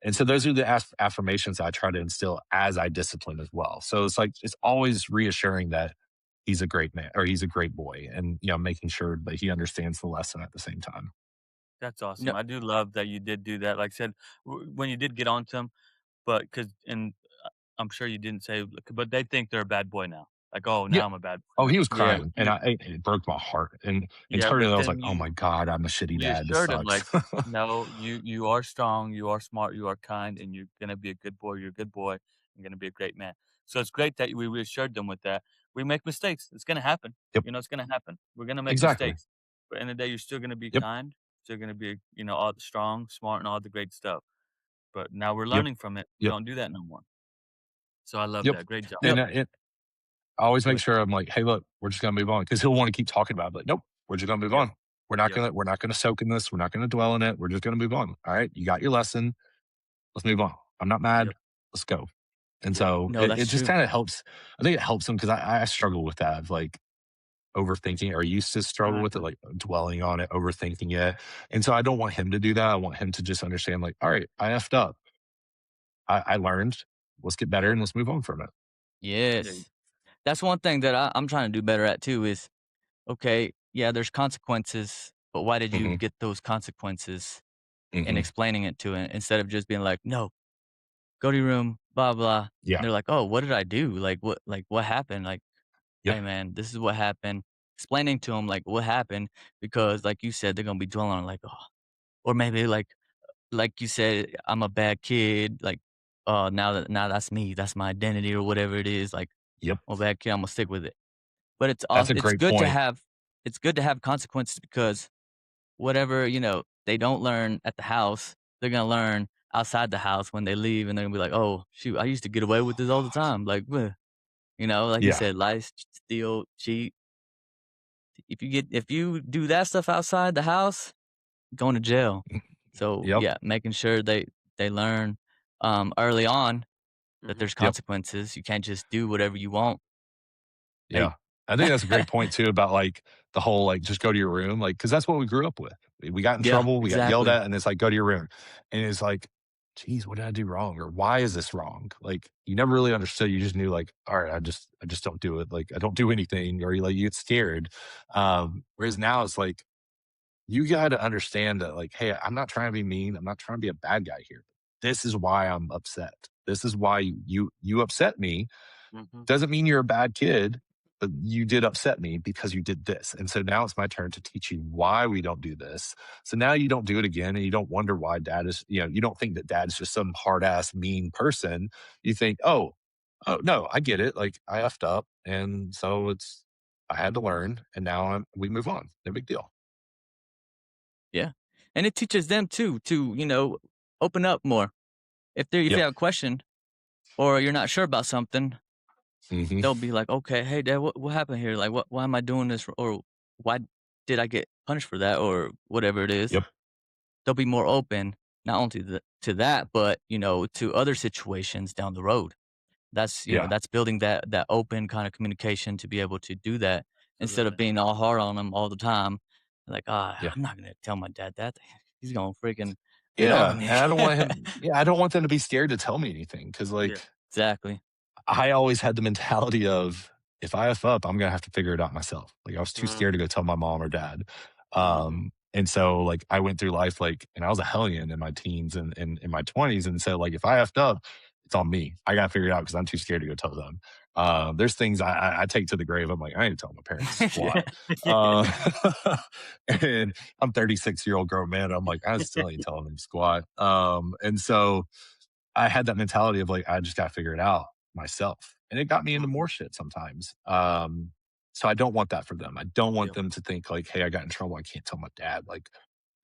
Speaker 1: And so those are the affirmations I try to instill as I discipline as well. So it's like, it's always reassuring that he's a great man or he's a great boy, and making sure that he understands the lesson at the same time.
Speaker 3: That's
Speaker 4: No,
Speaker 3: awesome. I do love that you did do that. Like I said, when you did get on to 'em, but because and I'm sure you didn't say, but they think they're a bad boy now. Like, oh,
Speaker 1: Yeah.
Speaker 3: now I'm a bad boy.
Speaker 1: Oh, he was
Speaker 3: Yeah,
Speaker 1: crying, and it broke my heart. And
Speaker 3: yeah.
Speaker 1: internally,
Speaker 3: But
Speaker 1: I was like,
Speaker 3: then
Speaker 1: "Oh
Speaker 3: you
Speaker 1: my god, I'm a shitty dad. This
Speaker 3: reassured him,
Speaker 1: sucks."
Speaker 3: like, no, you are strong, you are smart, you are kind, and you're gonna be a good boy. You're a good boy. You're gonna be a great man. So it's great that we reassured them with that. We make mistakes. It's gonna happen.
Speaker 1: Yep.
Speaker 3: It's gonna happen. We're gonna make
Speaker 1: Exactly.
Speaker 3: mistakes. But in the day, you're still gonna be
Speaker 1: Yep.
Speaker 3: kind. Still gonna be, all the strong, smart, and all the great stuff. But now we're
Speaker 1: Yep.
Speaker 3: learning from it. We
Speaker 1: Yep.
Speaker 3: don't do that no more. So I love
Speaker 1: Yep.
Speaker 3: that. Great job.
Speaker 1: And
Speaker 4: no,
Speaker 1: I always
Speaker 4: go
Speaker 1: make
Speaker 4: ahead.
Speaker 1: sure I'm like, "Hey, look, we're just gonna move on," because he'll want to keep talking about it. But nope, we're just gonna move
Speaker 3: Yep.
Speaker 1: on.
Speaker 3: Yep.
Speaker 1: We're not gonna soak in this. We're not gonna dwell in it. We're just gonna move on. All right, you got your lesson. Let's move on. I'm not mad.
Speaker 3: Yep.
Speaker 1: Let's go. And
Speaker 3: Yep.
Speaker 1: so
Speaker 4: No,
Speaker 1: it
Speaker 4: that's
Speaker 1: just
Speaker 4: true.
Speaker 1: kind of helps. I think it helps them because I struggle with that of like overthinking, or used to struggle with it,
Speaker 3: Mhm.
Speaker 1: like dwelling on it, overthinking it. And so I don't want him to do that. I want him to just understand, like, all right, I effed up. I learned. Let's get better and let's move on from it.
Speaker 3: Yeah.
Speaker 4: Yes. That's one thing that I'm trying to do better at too is, okay, yeah, there's consequences, but why did you
Speaker 1: Hmm.
Speaker 4: get those consequences? And
Speaker 1: Hmm.
Speaker 4: explaining it to it instead of just being like, "No, go to your room, blah, blah."
Speaker 1: Yeah.
Speaker 4: They're like, "Oh, what did I do? What happened?" Like,
Speaker 1: Yep.
Speaker 4: "Hey, man, this is what happened." Explaining to them, like, what happened because, like you said, they're gonna be dwelling on, like, "Oh," or maybe, like you said, "I'm a bad kid," like, "Oh, now that's me, that's my identity," or whatever it is, like,
Speaker 1: Yep.
Speaker 4: "I'm a bad kid, Imma stick with it." But
Speaker 1: That's a great point.
Speaker 4: it's good to have consequences because whatever, they don't learn at the house, they're gonna learn outside the house when they leave, and they're gonna be like, "Oh, shoot, I used to get away with this all the time." Like, "Bleh." Like you
Speaker 1: Yeah.
Speaker 4: said, lie, steal, cheat. If you do that stuff outside the house, going to jail. So,
Speaker 1: Yep.
Speaker 4: yeah, making sure they learn, early on that
Speaker 3: Mhm.
Speaker 4: there's
Speaker 1: Yep.
Speaker 4: consequences. You can't just do whatever you want. Hey.
Speaker 1: Yeah. I think that's a great point too about like the whole like just go to your room, like because that's what we grew up with. We got in
Speaker 4: Yeah,
Speaker 1: trouble, we got yelled
Speaker 4: exactly.
Speaker 1: at, and it's like go to your room, and it's like, geez, what did I do wrong, or why is this wrong? Like you never really understood. You just knew like, all right, I just don't do it. Like I don't do anything, or you get scared. Whereas now it's like you got to understand that like, hey, I'm not trying to be mean. I'm not trying to be a bad guy here. This is why I'm upset. This is why you upset me.
Speaker 3: Mhm.
Speaker 1: Doesn't mean you're a bad kid, but you did upset me because you did this. And so now it's my turn to teach you why we don't do this. So now you don't do it again and you don't wonder why dad is, you don't think that dad's just some hard ass mean person. You think, oh no, I get it. Like I effed up. And so I had to learn and now we move on. No big deal.
Speaker 4: Yeah. And it teaches them too to, open up more. If you
Speaker 1: Yep.
Speaker 4: have a question or you're not sure about something,
Speaker 1: Hmm.
Speaker 4: they'll be like, "Okay, hey, dad, what happened here? Like, why am I doing this? Or why did I get punished for that? Or whatever it is."
Speaker 1: Yep.
Speaker 4: They'll be more open, not only to that, but to other situations down the road.
Speaker 1: Yeah.
Speaker 4: That's building that open kind of communication to be able to do that instead of
Speaker 3: Absolutely.
Speaker 4: being all hard on them all the time. Like,
Speaker 1: Yeah.
Speaker 4: I'm not gonna tell my dad that. He's gonna freaking get on to
Speaker 1: Yeah.
Speaker 4: me.
Speaker 1: And I don't want him, yeah, I don't want them to be scared to tell me anything. Cause
Speaker 3: Yeah.
Speaker 1: like
Speaker 4: Exactly.
Speaker 1: I always had the mentality of if I F up, I'm gonna have to figure it out myself. Like I was too scared to
Speaker 3: Mhm.
Speaker 1: go tell my mom or dad.
Speaker 3: Mhm.
Speaker 1: And so like I went through life like, and I was a hellion in my teens and in my 20s. And so like if I effed up, it's on me. I gotta figure it out because I'm too scared to go tell them. There's things I take to the grave. I'm like, I ain't telling my parents squat.
Speaker 3: Yeah.
Speaker 1: Uh, and I'm 36-year-old grown man. I'm like, I still ain't telling them squat. And so I had that mentality of like, I just got to figure it out myself. And it got me into
Speaker 3: Mhm.
Speaker 1: more shit sometimes. So I don't want that for them. I don't want
Speaker 3: Yeah.
Speaker 1: them to think like, hey, I got in trouble. I can't tell my dad. Like,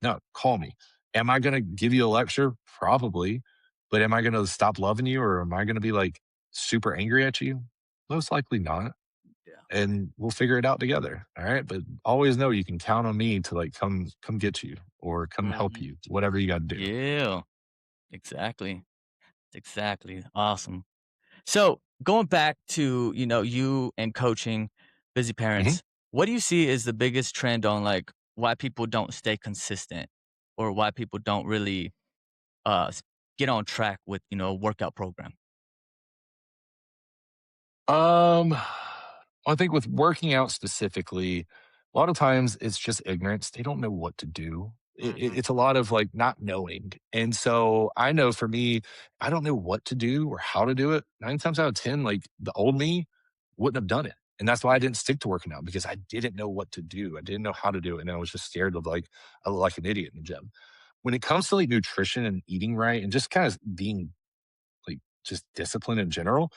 Speaker 1: no, call me. Am I going to give you a lecture? Probably. But am I going to stop loving you or am I going to be like super angry at you? Most likely not.
Speaker 3: Yeah.
Speaker 1: And we'll figure it out together. All right. But always know you can count on me to like come get you or come help
Speaker 3: Mhm.
Speaker 1: you, whatever you got to do.
Speaker 4: Yeah. Exactly. Exactly. Awesome. So going back to, you and coaching busy
Speaker 1: Mhm.
Speaker 4: parents, what do you see is the biggest trend on like why people don't stay consistent or why people don't really get on track with, a workout program?
Speaker 1: Um, I think with working out specifically, a lot of times it's just ignorance. They don't know what to do.
Speaker 3: Mhm.
Speaker 1: It's a lot of like not knowing. And so I know for me, I don't know what to do or how to do it. 9 times out of 10, like the old me wouldn't have done it. And that's why I
Speaker 3: Yeah.
Speaker 1: didn't stick to working out because I didn't know what to do. I didn't know how to do it. And I was just scared of like, I look like an idiot in the gym. When it comes to like nutrition and eating right and just kind of being like just disciplined in general,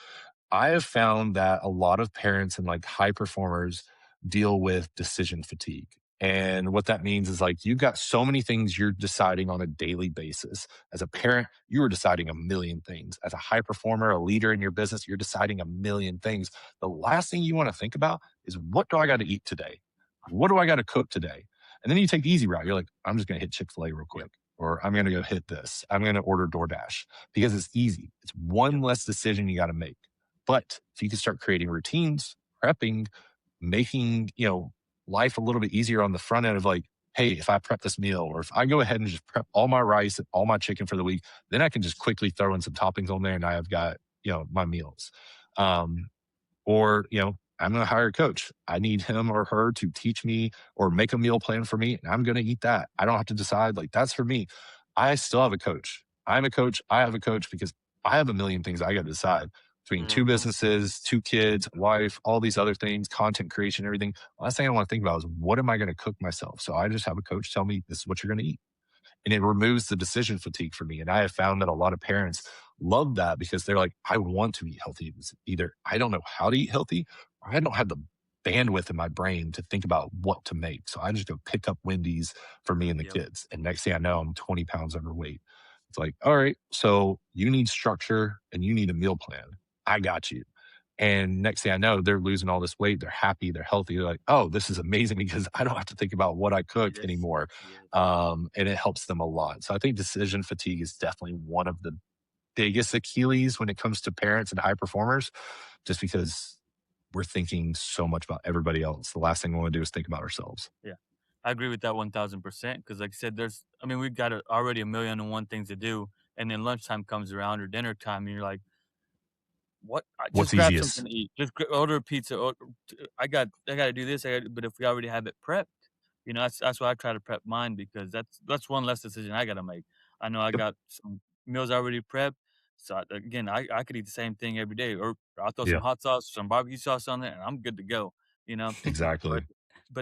Speaker 1: I have found that a lot of parents and like high performers deal with decision fatigue. And what that means is like you've got so many things you're deciding on a daily basis. As a parent, you are deciding a million things. As a high performer, a leader in your business, you're deciding a million things. The last thing you want to think about is what do I got to eat today? What do I got to cook today? And then you take the easy route. You're like, I'm just going to hit Chick-fil-A real
Speaker 3: Yep.
Speaker 1: quick, or I'm going to go hit this. I'm going to order DoorDash because it's easy. It's one
Speaker 3: Yep.
Speaker 1: less decision you got to make. But if you can start creating routines, prepping, making, life a little bit easier on the front end of like, hey, if I prep this meal, or if I go ahead and just prep all my rice and all my chicken for the week, then I can just quickly throw in some toppings on there and I have got, my meals. Um, or, I'm going to hire a coach. I need him or her to teach me or make a meal plan for me, and I'm going to eat that. I don't have to decide. Like, that's for me. I still have a coach. I'm a coach. I have a coach because I have a million things I got to decide between two
Speaker 3: Mhm.
Speaker 1: businesses, two kids, wife, all these other things, content creation, everything. Last thing I want to think about is what am I going to cook myself? So I just have a coach tell me this is what you're going to eat, and it removes the decision fatigue for me. And I have found that a lot of parents love that because they're like, I want to eat healthy. It's either I don't know how to eat healthy or I don't have the bandwidth in my brain to think about what to make. So I just go pick up Wendy's for me and the
Speaker 3: Yep.
Speaker 1: kids. And next thing I know, I'm 20 pounds overweight. It's like, all right, so you need structure and you need a meal plan. I got you. And next thing I know, they're losing all this weight. They're happy. They're healthy. They're like, oh, this is amazing because I don't have to think about what I cook
Speaker 3: Yes.
Speaker 1: anymore.
Speaker 3: Yes.
Speaker 1: And it helps them a lot. So I think decision fatigue is definitely one of the biggest Achilles when it comes to parents and high performers, just because we're thinking so much about everybody else. The last thing we want to do is think about ourselves.
Speaker 3: Yeah. I agree with that 1000% because, like I said, we've got already a million and one things to do. And then lunchtime comes around or dinner time, and you're like, what? Just
Speaker 1: What's
Speaker 3: grab something
Speaker 1: easiest?
Speaker 3: to eat. Just order a pizza. I got to do this. But if we already have it prepped, that's why I try to prep mine because that's one less decision I got to make. I know I
Speaker 1: Yep.
Speaker 3: got some meals already prepped. So again, I could eat the same thing every day, or I'll throw some
Speaker 1: Yeah,
Speaker 3: hot sauce, some barbecue sauce on there, and I'm good to go. You know, but
Speaker 1: exactly.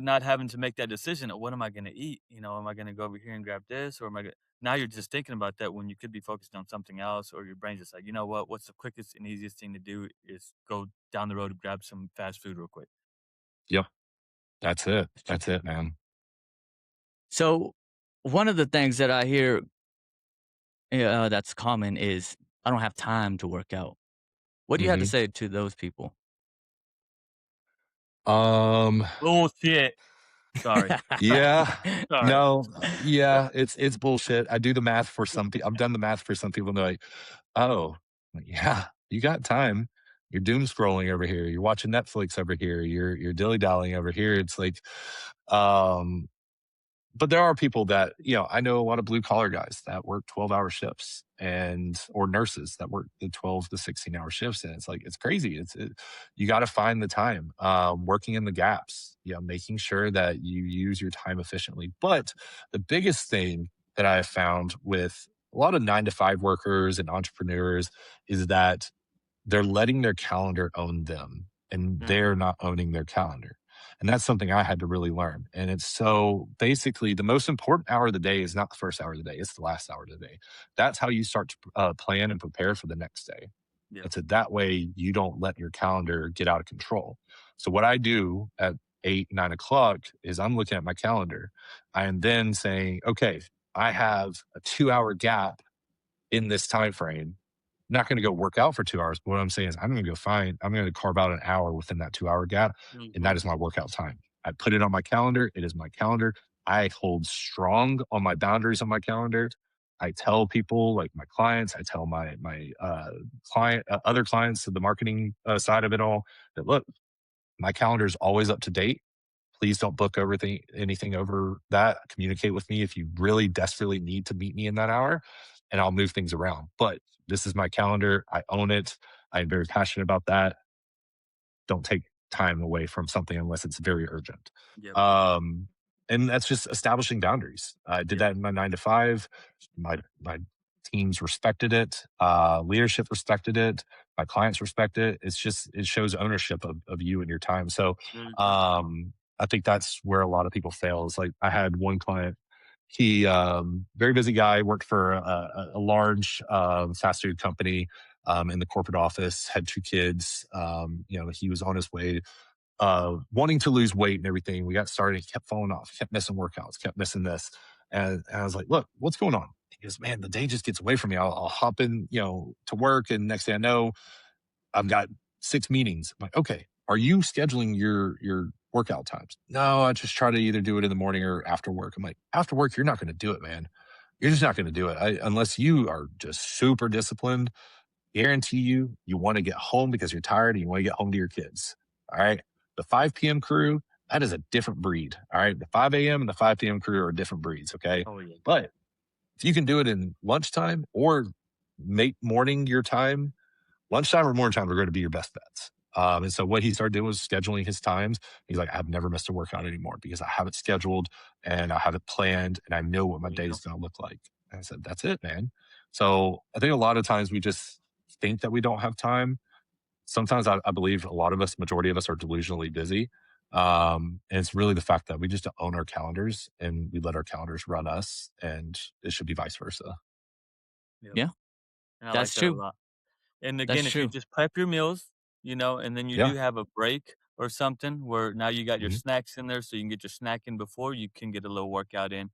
Speaker 3: not having to make that decision of what am I going to eat? Am I going to go over here and grab this, or am I? Now you're just thinking about that when you could be focused on something else, or your brain's just like, you know what? What's the quickest and easiest thing to do is go down the road and grab some fast food real quick.
Speaker 1: Yep. That's it. That's it, man.
Speaker 4: So one of the things that I hear that's common is I don't have time to work out. What do you have to
Speaker 1: Hmm.
Speaker 4: say to those people?
Speaker 1: Um,
Speaker 3: Bullshit. Sorry.
Speaker 1: Yeah.
Speaker 3: Sorry.
Speaker 1: No, yeah, it's bullshit. I do the math for some people. I've done the math for some people, and they're like, "Oh, like, yeah, you got time. You're doom scrolling over here. You're watching Netflix over here. You're dilly dallying over here." It's like, um, but there are people that, I know a lot of blue collar guys that work 12-hour shifts, or nurses that work the 12 to 16-hour shifts. And it's like, it's crazy. You got to find the time, working in the gaps, making sure that you use your time efficiently. But the biggest thing that I have found with a lot of 9 to 5 workers and entrepreneurs is that they're letting their calendar own them and they're
Speaker 3: Mhm.
Speaker 1: not owning their calendar. And that's something I had to really learn. And it's so basically the most important hour of the day is not the first hour of the day, it's the last hour of the day. That's how you start to plan and prepare for the next day.
Speaker 3: Yep.
Speaker 1: And so that way you don't let your calendar get out of control. So what I do at 8, 9 o'clock is I'm looking at my calendar. I am then saying, okay, I have a 2 hour gap in this time frame. Not going to go work out for 2 hours. But what I'm saying is I'm going to carve out an hour within that 2 hour gap. And that
Speaker 3: Mhm.
Speaker 1: is my workout time. I put it on my calendar. It is my calendar. I hold strong on my boundaries on my calendar. I tell people like my clients, I tell other clients to the marketing side of it all that look, my calendar is always up to date. Please don't book anything over that. Communicate with me if you really desperately need to meet me in that hour, and I'll move things around. But this is my calendar. I own it. I'm very passionate about that. Don't take time away from something unless it's very urgent.
Speaker 3: Yep.
Speaker 1: Um, and that's just establishing boundaries. I did
Speaker 3: Yep.
Speaker 1: that in my 9 to 5. My teams respected it. Leadership respected it. My clients respect it. It shows ownership of you and your time. So
Speaker 3: Mhm.
Speaker 1: I think that's where a lot of people fail. Is like I had one client. He very busy guy, worked for a large fast food company in the corporate office, had 2 kids. He was on his way wanting to lose weight and everything. We got started. He kept falling off, kept missing workouts, kept missing this. And I was like, look, what's going on? He goes, man, the day just gets away from me. I'll hop in, to work. And next thing I know, I've got 6 meetings. I'm like, okay, are you scheduling your workout times? No, I just try to either do it in the morning or after work. I'm like, after work, you're not going to do it, man. You're just not going to do it unless you are just super disciplined. Guarantee you want to get home because you're tired and you want to get home to your kids. All right. The 5 p.m. crew, that is a different breed. All right. The 5 a.m. and the 5 p.m. crew are different breeds. Okay.
Speaker 3: Oh yeah.
Speaker 1: But if you can do it in lunchtime or make morning your time, lunchtime or morning time are going to be your best bets. And so what he started doing was scheduling his times. He's like, I've never missed a workout anymore because I have it scheduled and I have it planned and I know what my
Speaker 3: There you
Speaker 1: day
Speaker 3: go.
Speaker 1: is going to look like. And I said, that's it, man. So I think a lot of times we just think that we don't have time. Sometimes I believe a lot of us, majority of us, are delusionally busy. And it's really the fact that we just don't own our calendars and we let our calendars run us, and it should be vice versa.
Speaker 3: Yep.
Speaker 4: Yeah,
Speaker 3: And I like
Speaker 4: that's
Speaker 3: that a
Speaker 4: true.
Speaker 3: lot. And
Speaker 4: That's
Speaker 3: again, if you
Speaker 4: true.
Speaker 3: just prep your meals, and then you
Speaker 1: Yeah.
Speaker 3: do have a break or something where now you got your
Speaker 1: Mhm.
Speaker 3: snacks in there so you can get your snack in before you can get a little workout in.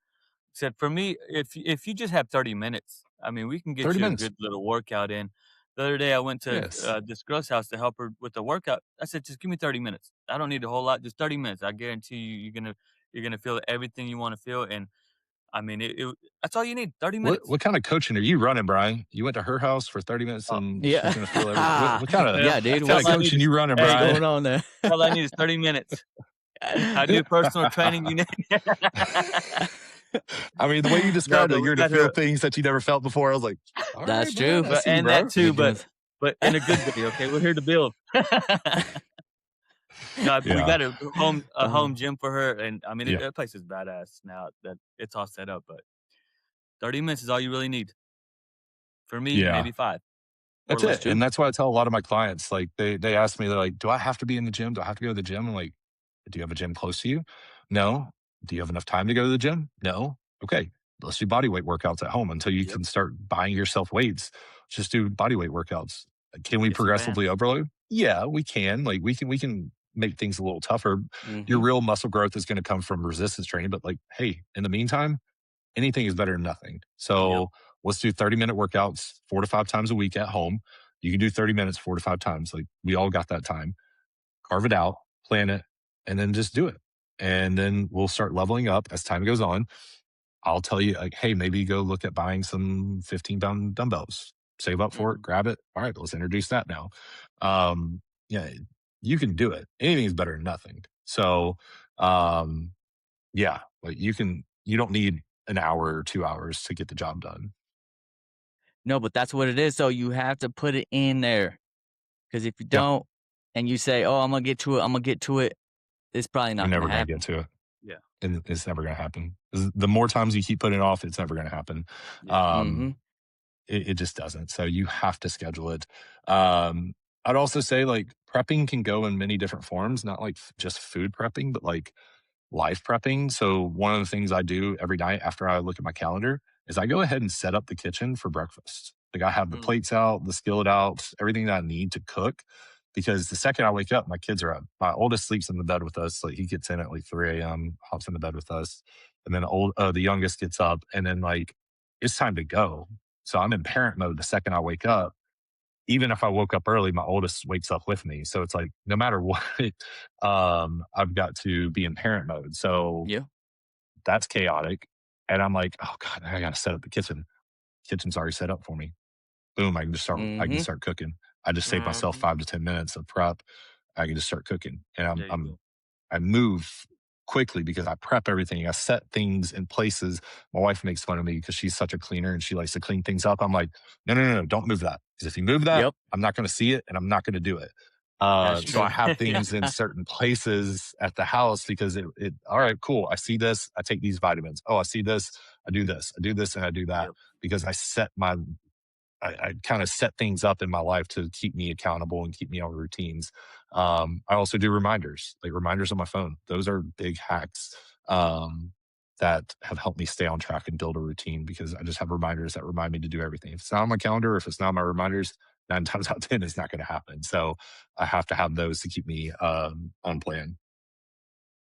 Speaker 3: Except for me, if you just have 30 minutes, I mean, we can get
Speaker 1: 30
Speaker 3: you a
Speaker 1: minutes.
Speaker 3: good little workout in. The other day, I went to
Speaker 1: Yes.
Speaker 3: this girl's house to help her with the workout. I said, just give me 30 minutes. I don't need a whole lot, just 30 minutes. I guarantee you, you're gonna feel everything you want to feel. And I mean, that's all you need, 30 minutes.
Speaker 1: What kind of coaching are you running, Brian? You went to her house for 30 minutes
Speaker 3: Oh,
Speaker 1: and she's
Speaker 4: Yeah.
Speaker 1: gonna feel every what kind of
Speaker 4: Yeah, dude.
Speaker 3: that's all
Speaker 1: kind of
Speaker 3: I need
Speaker 1: coaching
Speaker 3: is,
Speaker 1: you running,
Speaker 4: What's
Speaker 3: hey,
Speaker 1: Brian?
Speaker 4: going on there?
Speaker 3: all I need is 30 minutes. I do personal training. You name it.
Speaker 1: I mean, the way you
Speaker 3: No,
Speaker 1: described it,
Speaker 3: but we
Speaker 1: you're gonna
Speaker 3: got
Speaker 1: feel
Speaker 3: her.
Speaker 1: things that you never felt before. I was like, all right,
Speaker 4: That's
Speaker 1: Brian,
Speaker 4: true.
Speaker 1: I
Speaker 3: But
Speaker 1: see you,
Speaker 3: and that
Speaker 1: bro.
Speaker 3: too,
Speaker 4: You're
Speaker 3: but
Speaker 4: doing
Speaker 3: but in a good way, okay? We're here to build. No, we
Speaker 1: Yeah.
Speaker 3: got a home
Speaker 4: uh,
Speaker 3: gym for her, and I mean,
Speaker 1: Yeah.
Speaker 3: that place is badass now that it's all set up, but 30 minutes is all you really need. For me,
Speaker 1: Yeah.
Speaker 3: maybe 5 or
Speaker 1: That's
Speaker 4: that's
Speaker 1: it.
Speaker 3: less.
Speaker 4: true.
Speaker 1: And that's why I tell a lot of my clients, like they ask me, they're like, do I have to be in the gym? Do I have to go to the gym? I'm like, do you have a gym close to you? No. Do you have enough time to go to the gym? No. Okay. Let's do body weight workouts at home until you
Speaker 3: Yep.
Speaker 1: can start buying yourself weights. Just do body weight workouts. Can we
Speaker 3: Get some
Speaker 1: progressively
Speaker 3: bands.
Speaker 1: overload? Yeah, we can. Like we can make things a little tougher. Your
Speaker 4: Hmm.
Speaker 1: real muscle growth is going to come from resistance training. But like, hey, in the meantime, anything is better than nothing.
Speaker 3: Yep.
Speaker 1: So let's do 30-minute workouts 4 to 5 times a week at home. You can do 30 minutes 4 to 5 times. Like we all got that time. Carve it out, plan it, and then just do it. And then we'll start leveling up as time goes on. I'll tell you, like, hey, maybe go look at buying some 15-pound dumbbells. Save up for it,
Speaker 3: Mhm.
Speaker 1: grab it. All right, let's introduce that now. Yeah, you can do it. Anything is better than nothing. So, um, yeah, like you don't need an hour or 2 hours to get the job done.
Speaker 4: No, but that's what it is. So you have to put it in there because if you
Speaker 1: Yeah,
Speaker 4: don't, and you say, "Oh, I'm gonna get to it," it's probably
Speaker 1: you're
Speaker 4: not gonna
Speaker 1: never going to get
Speaker 4: happen.
Speaker 1: to it.
Speaker 3: Yeah.
Speaker 1: And it's never going to happen. The more times you keep putting it off, it's never going to happen.
Speaker 3: Yep.
Speaker 4: Hmm.
Speaker 1: Um, it just doesn't. So you have to schedule it. Um, I'd also say like prepping can go in many different forms, not like just food prepping, but like life prepping. So one of the things I do every night after I look at my calendar is I go ahead and set up the kitchen for breakfast. Like I have the
Speaker 3: Mm.
Speaker 1: plates out, the skillet out, everything that I need to cook. Because the second I wake up, my kids are up. My oldest sleeps in the bed with us. Like he gets in at like 3 a.m., hops in the bed with us. And then the youngest gets up and then like it's time to go. So I'm in parent mode the second I wake up. Even if I woke up early, my oldest wakes up with me. So it's like no matter what, I've got to be in parent mode. So
Speaker 4: Yeah.
Speaker 1: that's chaotic. And I'm like, oh God, I gotta set up the kitchen. Kitchen's already set up for me. Boom, I can
Speaker 4: Hmm.
Speaker 1: start cooking. I just saved myself
Speaker 3: Mhm.
Speaker 1: 5 to 10 minutes of prep. I can just start cooking. And
Speaker 3: There you go.
Speaker 1: I move quickly because I prep everything. I set things in places. My wife makes fun of me because she's such a cleaner and she likes to clean things up. I'm like, no, no, no, no, don't move that. Because if you move that,
Speaker 4: Yep.
Speaker 1: I'm not going to see it and I'm not going to do it.
Speaker 3: That's
Speaker 1: So
Speaker 3: true.
Speaker 1: I have
Speaker 3: Yeah.
Speaker 1: things in certain places at the house because all right, cool. I see this. I take these vitamins. Oh, I see this. I do this. I do this and I do that
Speaker 3: Yep.
Speaker 1: because I kind of set things up in my life to keep me accountable and keep me on routines. I also do reminders, like reminders on my phone. Those are big hacks that have helped me stay on track and build a routine because I just have reminders that remind me to do everything. If it's not on my calendar, if it's not on my reminders, 9 times out of 10, it's not going to happen. So I have to have those to keep me on plan.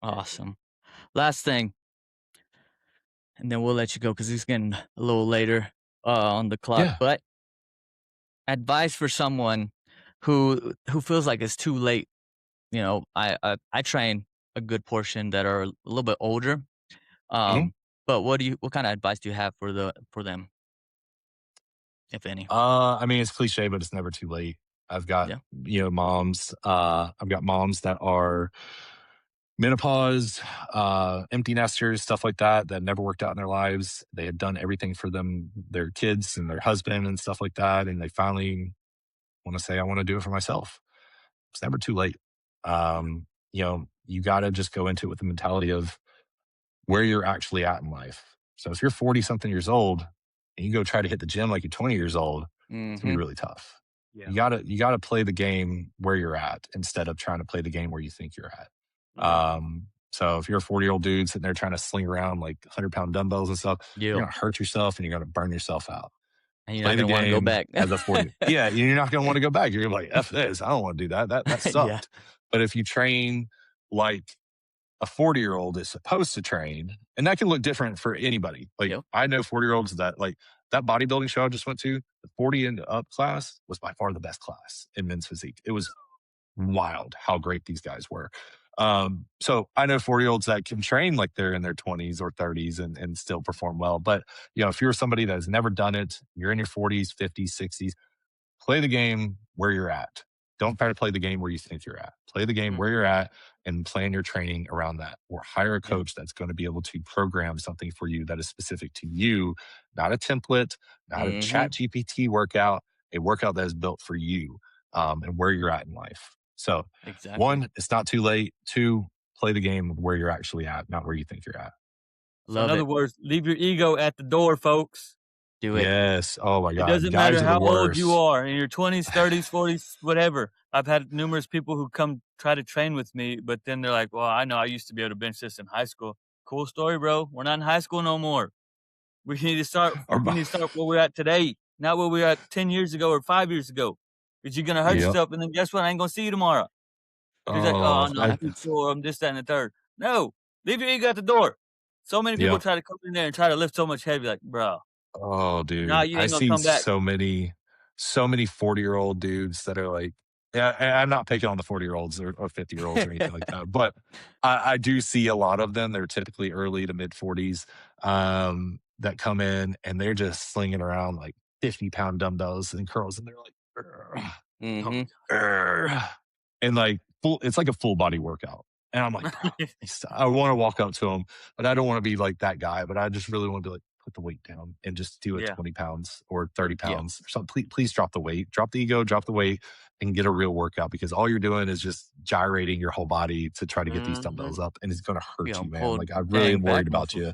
Speaker 4: Awesome. Last thing, and then we'll let you go because it's getting a little later on the clock.
Speaker 1: Yeah.
Speaker 4: But advice for someone who feels like it's too late. I train a good portion that are a little bit older.
Speaker 1: Mhm.
Speaker 4: But what kind of advice do you have for them, if any?
Speaker 1: I mean, it's cliche, but it's never too late. I've got,
Speaker 4: Yeah.
Speaker 1: moms. I've got moms that are menopause, empty nesters, stuff like that, that never worked out in their lives. They had done everything for them, their kids and their husband and stuff like that. And they finally want to say, I want to do it for myself. It's never too late. You got to just go into it with the mentality of where you're actually at in life. So if you're 40 something years old and you go try to hit the gym like you're 20 years old, it's gonna be really tough.
Speaker 3: Yeah.
Speaker 1: You gotta play the game where you're at instead of trying to play the game where you think you're at.
Speaker 3: Yeah.
Speaker 1: So if you're a 40-year-old dude sitting there trying to sling around like 100-pound dumbbells and stuff, you're
Speaker 4: Yeah.
Speaker 1: gonna hurt yourself and you're gonna burn yourself out.
Speaker 4: And you're
Speaker 1: Play
Speaker 4: not
Speaker 1: the
Speaker 4: gonna want to go
Speaker 1: game
Speaker 4: back.
Speaker 1: as a 40. Yeah, you're not gonna want to go back. You're gonna be like, F this. I don't want to do that. That
Speaker 4: Yeah.
Speaker 1: sucked. But if you train like a 40-year-old is supposed to train, and that can look different for anybody. Like
Speaker 4: Yep.
Speaker 1: I know 40-year-olds that like that bodybuilding show I just went to, the 40 and up class was by far the best class in men's physique. It was wild how great these guys were. So I know 40-year-olds that can train like they're in their 20s or 30s and still perform well. But if you're somebody that has never done it, you're in your 40s, 50s, 60s, play the game where you're at. Don't try to play the game where you think you're at. Play the game where you're at and plan your training around that. Or hire a coach that's going to be able to program something for you that is specific to you, not a template, not a chat GPT workout, a workout that is built for you and where you're at in life. So,
Speaker 4: Exactly.
Speaker 1: 1, it's not too late. 2, play the game where you're actually at, not where you think you're at.
Speaker 3: So
Speaker 4: Love
Speaker 3: in other
Speaker 4: it.
Speaker 3: words, leave your ego at the door, folks.
Speaker 4: Do it.
Speaker 1: Yes. Oh my
Speaker 3: It
Speaker 1: God.
Speaker 3: doesn't
Speaker 1: Guys
Speaker 3: matter
Speaker 1: are the
Speaker 3: how old you
Speaker 1: worst.
Speaker 3: are, in your 20s, 30s, 40s, whatever. I've had numerous people who come try to train with me, but then they're like, well, I know I used to be able to bench this in high school. Cool story, bro. We're not in high school no more. We need to start
Speaker 1: Or-
Speaker 3: we need to start where we're at today, not where we were at 10 years ago or 5 years ago. Because you're gonna hurt
Speaker 1: Yep.
Speaker 3: yourself, and then guess what? I ain't gonna see you tomorrow. You're like, oh no, I'm too
Speaker 4: Exactly.
Speaker 3: sore, I'm this, that, and the third. No, leave your ego at the door. So many people
Speaker 1: Yep.
Speaker 3: try to come in there and try to lift so much heavy, like, bro,
Speaker 1: Oh,
Speaker 3: nah,
Speaker 1: dude,
Speaker 3: you
Speaker 1: I
Speaker 3: ain't gonna
Speaker 1: see
Speaker 3: come back.
Speaker 1: so many 40-year-old dudes that are like, yeah, and I'm not picking on the 40-year-olds or 50-year-olds or anything like that, but I do see a lot of them. They're typically early to mid 40s that come in and they're just slinging around like 50-pound dumbbells and curls, and they're like, "Ugh,
Speaker 4: hmm
Speaker 1: ugh," and like it's like a full body workout. And I'm like, bro, I want to walk up to them, but I don't want to be like that guy. But I just really want to be like, put the weight down and just do it
Speaker 3: Yeah.
Speaker 1: 20 pounds or 30
Speaker 4: Yeah.
Speaker 1: pounds or something. Please drop the weight, drop the ego, drop the weight, and get a real workout, because all you're doing is just gyrating your whole body to try to get these dumbbells up, and it's going to hurt
Speaker 4: Yeah,
Speaker 1: you, man.
Speaker 4: pull
Speaker 1: Like I really
Speaker 4: dang
Speaker 1: am
Speaker 4: back
Speaker 1: worried about you.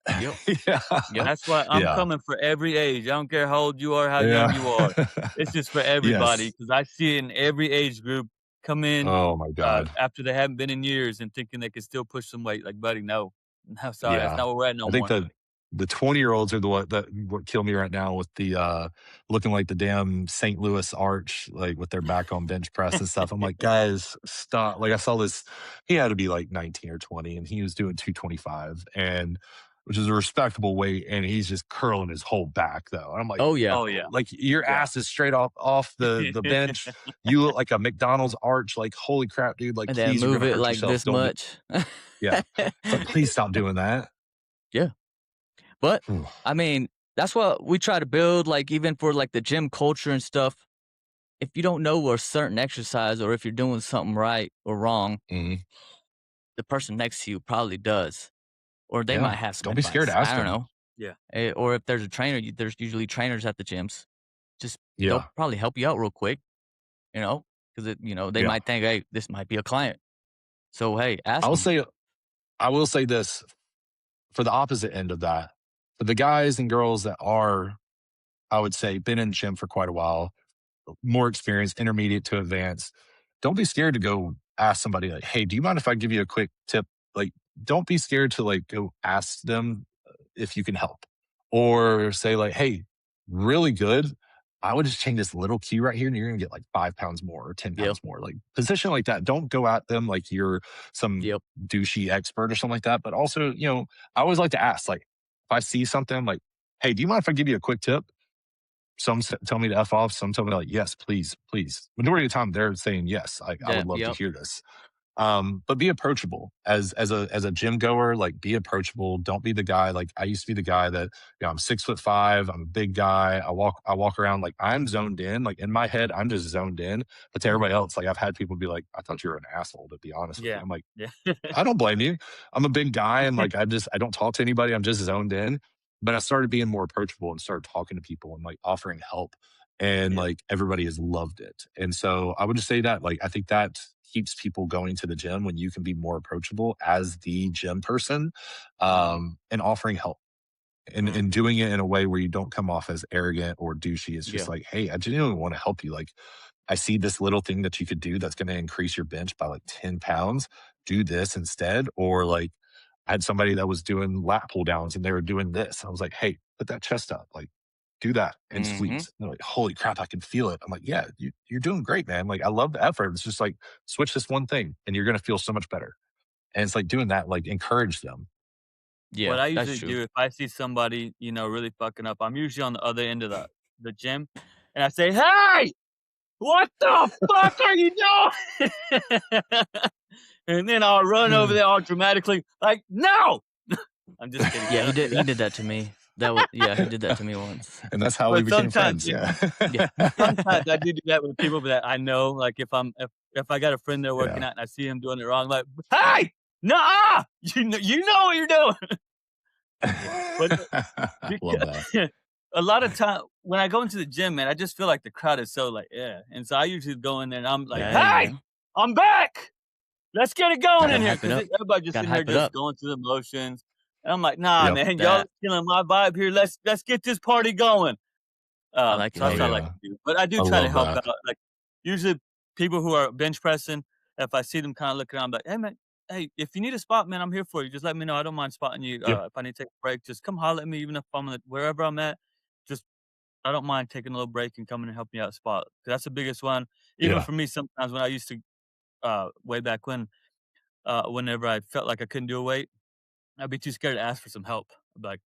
Speaker 4: muscles. Yep.
Speaker 1: Yeah,
Speaker 4: Yep.
Speaker 3: That's why I'm
Speaker 1: yeah,
Speaker 3: coming for every age. I don't care how old you are, how young you are.
Speaker 1: yeah.
Speaker 3: It's just for everybody,
Speaker 1: Yes.
Speaker 3: because I see it in every age group come in
Speaker 1: Oh my God.
Speaker 3: after they haven't been in years and thinking they can still push some weight. Like, buddy, no. No, sorry, that's
Speaker 1: Yeah.
Speaker 3: not where we're at no
Speaker 1: I think
Speaker 3: more.
Speaker 1: the 20-year-olds are what kill me right now with the looking like the damn St. Louis Arch, like with their back on bench press and stuff. I'm like, guys, stop. Like I saw this, he had to be like 19 or 20 and he was doing 225, and which is a respectable weight, and he's just curling his whole back though. And I'm like,
Speaker 4: Oh yeah.
Speaker 3: Oh, yeah.
Speaker 1: like your
Speaker 3: Yeah.
Speaker 1: ass is straight off the bench. You look like a McDonald's arch. Like, holy crap, dude. Like,
Speaker 4: And then
Speaker 1: please, you're
Speaker 4: move
Speaker 1: gonna
Speaker 4: it
Speaker 1: hurt
Speaker 4: like
Speaker 1: yourself.
Speaker 4: this
Speaker 1: Don't do-
Speaker 4: much.
Speaker 1: Yeah. It's like, please stop doing that.
Speaker 4: But
Speaker 1: Ooh.
Speaker 4: I mean, that's what we try to build, like even for like the gym culture and stuff. If you don't know a certain exercise or if you're doing something right or wrong,
Speaker 1: Mhm.
Speaker 4: the person next to you probably does. Or they
Speaker 1: Yeah.
Speaker 4: might have some
Speaker 1: Don't be scared to
Speaker 4: advice.
Speaker 1: ask
Speaker 4: I don't
Speaker 1: them.
Speaker 4: know.
Speaker 3: Yeah.
Speaker 4: Or if there's a trainer, there's usually trainers at the gyms. Just
Speaker 1: Yeah.
Speaker 4: they'll probably help you out real quick, because they
Speaker 1: Yeah.
Speaker 4: might think, hey, this might be a client. So hey, ask
Speaker 1: I
Speaker 4: them.
Speaker 1: will say this for the opposite end of that. For the guys and girls that are, I would say, been in gym for quite a while, more experienced, intermediate to advanced, don't be scared to go ask somebody like, hey, do you mind if I give you a quick tip? Like, don't be scared to like go ask them if you can help, or say like, hey, really good. I would just change this little key right here and you're going to get like 5 pounds more or 10
Speaker 4: Yep.
Speaker 1: pounds more. Like, position like that. Don't go at them like you're some
Speaker 4: Yep.
Speaker 1: douchey expert or something like that. But also, I always like to ask, like, if I see something, I'm like, hey, do you mind if I give you a quick tip? Some tell me to F off. Some tell me like, yes, please, please. Majority of the time they're saying yes. I would love to
Speaker 4: Yep.
Speaker 1: hear this. But be approachable as a gym goer. Like, be approachable. Don't be the guy. Like, I used to be the guy that, I'm 6'5". I'm a big guy. I walk around like I'm zoned in. Like, in my head, I'm just zoned in. But to everybody else, like, I've had people be like, "I thought you were an asshole." To be honest with you,
Speaker 3: Yeah.
Speaker 1: I'm like,
Speaker 3: Yeah.
Speaker 1: I don't blame you. I'm a big guy and like I don't talk to anybody. I'm just zoned in. But I started being more approachable and started talking to people and like offering help. And
Speaker 3: Yeah.
Speaker 1: like everybody has loved it. And so I would just say that, like, I think that keeps people going to the gym when you can be more approachable as the gym person, and offering help and
Speaker 3: Mhm.
Speaker 1: doing it in a way where you don't come off as arrogant or douchey. It's just
Speaker 4: Yeah.
Speaker 1: like, hey, I genuinely want to help you. Like, I see this little thing that you could do that's going to increase your bench by like 10 pounds. Do this instead. Or like, I had somebody that was doing lat pull downs and they were doing this. I was like, hey, put that chest up. Like, do that and
Speaker 4: Mhm.
Speaker 1: squeeze. And they're like, holy crap, I can feel it. I'm like, yeah, you're doing great, man. Like, I love the effort. It's just like, switch this one thing and you're going to feel so much better. And it's like doing that, like, encourage them.
Speaker 3: What
Speaker 4: Yeah,
Speaker 3: I
Speaker 4: that's
Speaker 3: usually
Speaker 4: true.
Speaker 3: do if I see somebody, really fucking up, I'm usually on the other end of the gym, and I say, "Hey, what the fuck are you doing?" And then I'll run over there all dramatically, like, "No!" I'm just kidding.
Speaker 4: Yeah,
Speaker 3: I don't do
Speaker 4: he
Speaker 3: that.
Speaker 4: did that to me. That was yeah, he did that to me once.
Speaker 1: And that's how we
Speaker 3: But
Speaker 1: became
Speaker 3: sometimes,
Speaker 1: friends. Yeah.
Speaker 4: Yeah.
Speaker 3: sometimes I do that with people that I know, like, if I got a friend there working
Speaker 1: Yeah.
Speaker 3: out and I see him doing it wrong, like, "Hey, nuh-uh! You know what you're doing." Yeah, but
Speaker 1: Love
Speaker 3: because
Speaker 1: that.
Speaker 3: a lot of time when I go into the gym, man, I just feel like the crowd is so like, yeah. And so I usually go in there and I'm like,
Speaker 4: Hey,
Speaker 3: "Hey,
Speaker 4: man.
Speaker 3: I'm back. Let's get it going in
Speaker 4: Gotta
Speaker 3: here."
Speaker 4: hype it
Speaker 3: Because
Speaker 4: up.
Speaker 3: everybody just
Speaker 4: Gotta
Speaker 3: in there
Speaker 4: hype it
Speaker 3: just
Speaker 4: up.
Speaker 3: going through the motions. And I'm like, "Nah,
Speaker 1: Yep.
Speaker 3: man, y'all
Speaker 4: That
Speaker 3: killing my vibe here. Let's get this party going."
Speaker 4: I like
Speaker 3: So
Speaker 4: it,
Speaker 1: Oh
Speaker 3: that's what I
Speaker 4: hey.
Speaker 3: like
Speaker 1: yeah.
Speaker 3: to do. But I do
Speaker 1: I
Speaker 3: try to
Speaker 1: love
Speaker 3: help
Speaker 1: that.
Speaker 3: out. Like usually people who are bench pressing, if I see them kind of looking around, I'm like, "Hey man, hey, if you need a spot, man, I'm here for you. Just let me know. I don't mind spotting you.
Speaker 1: Yep.
Speaker 3: If I need to take a break, just come holler at me, even if I'm like, wherever I'm at. Just I don't mind taking a little break and coming and helping you out spot. 'Cause that's the biggest one. Even
Speaker 1: Yeah.
Speaker 3: for me, sometimes when I used to way back when, whenever I felt like I couldn't do a weight, I'd be too scared to ask for some help. I'd be like,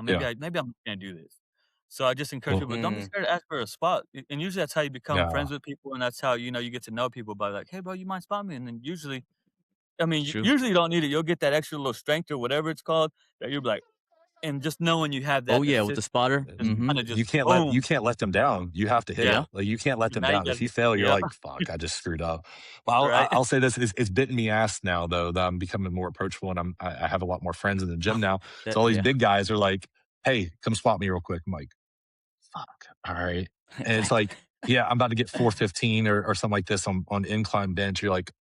Speaker 1: Yeah.
Speaker 3: maybe I'm gonna do this. So I just encourage
Speaker 1: Well,
Speaker 3: people, don't be
Speaker 4: Mm,
Speaker 3: scared to ask for a spot. And usually that's how you become
Speaker 1: yeah.
Speaker 3: friends with people, and that's how you get to know people by like, hey, bro, you mind spot me? And then usually,
Speaker 4: it's true.
Speaker 3: usually you don't need it. You'll get that extra little strength or whatever it's called that you'll be like, and just knowing you have
Speaker 4: Oh,
Speaker 3: that
Speaker 4: yeah, with
Speaker 3: assist,
Speaker 4: the spotter.
Speaker 3: just
Speaker 4: Mhm.
Speaker 3: kind of
Speaker 1: You
Speaker 3: just
Speaker 1: can't let
Speaker 3: boom,
Speaker 1: you can't let them down. You have to hit it.
Speaker 3: yeah.
Speaker 4: Yeah.
Speaker 1: Like, you can't let them
Speaker 3: Now you
Speaker 1: down.
Speaker 3: got
Speaker 1: If you fail, you're
Speaker 3: yeah,
Speaker 1: like, "Fuck, I just screwed up." Well,
Speaker 3: right,
Speaker 1: I'll say this: it's bitten me ass now, though, that I'm becoming more approachable, and I have a lot more friends in the gym now. So
Speaker 4: That
Speaker 1: all these
Speaker 4: yeah.
Speaker 1: big guys are like, "Hey, come spot me real quick." I'm like, "Fuck, all right." And it's like, yeah, I'm about to get 415 or something like this on incline bench. You're like,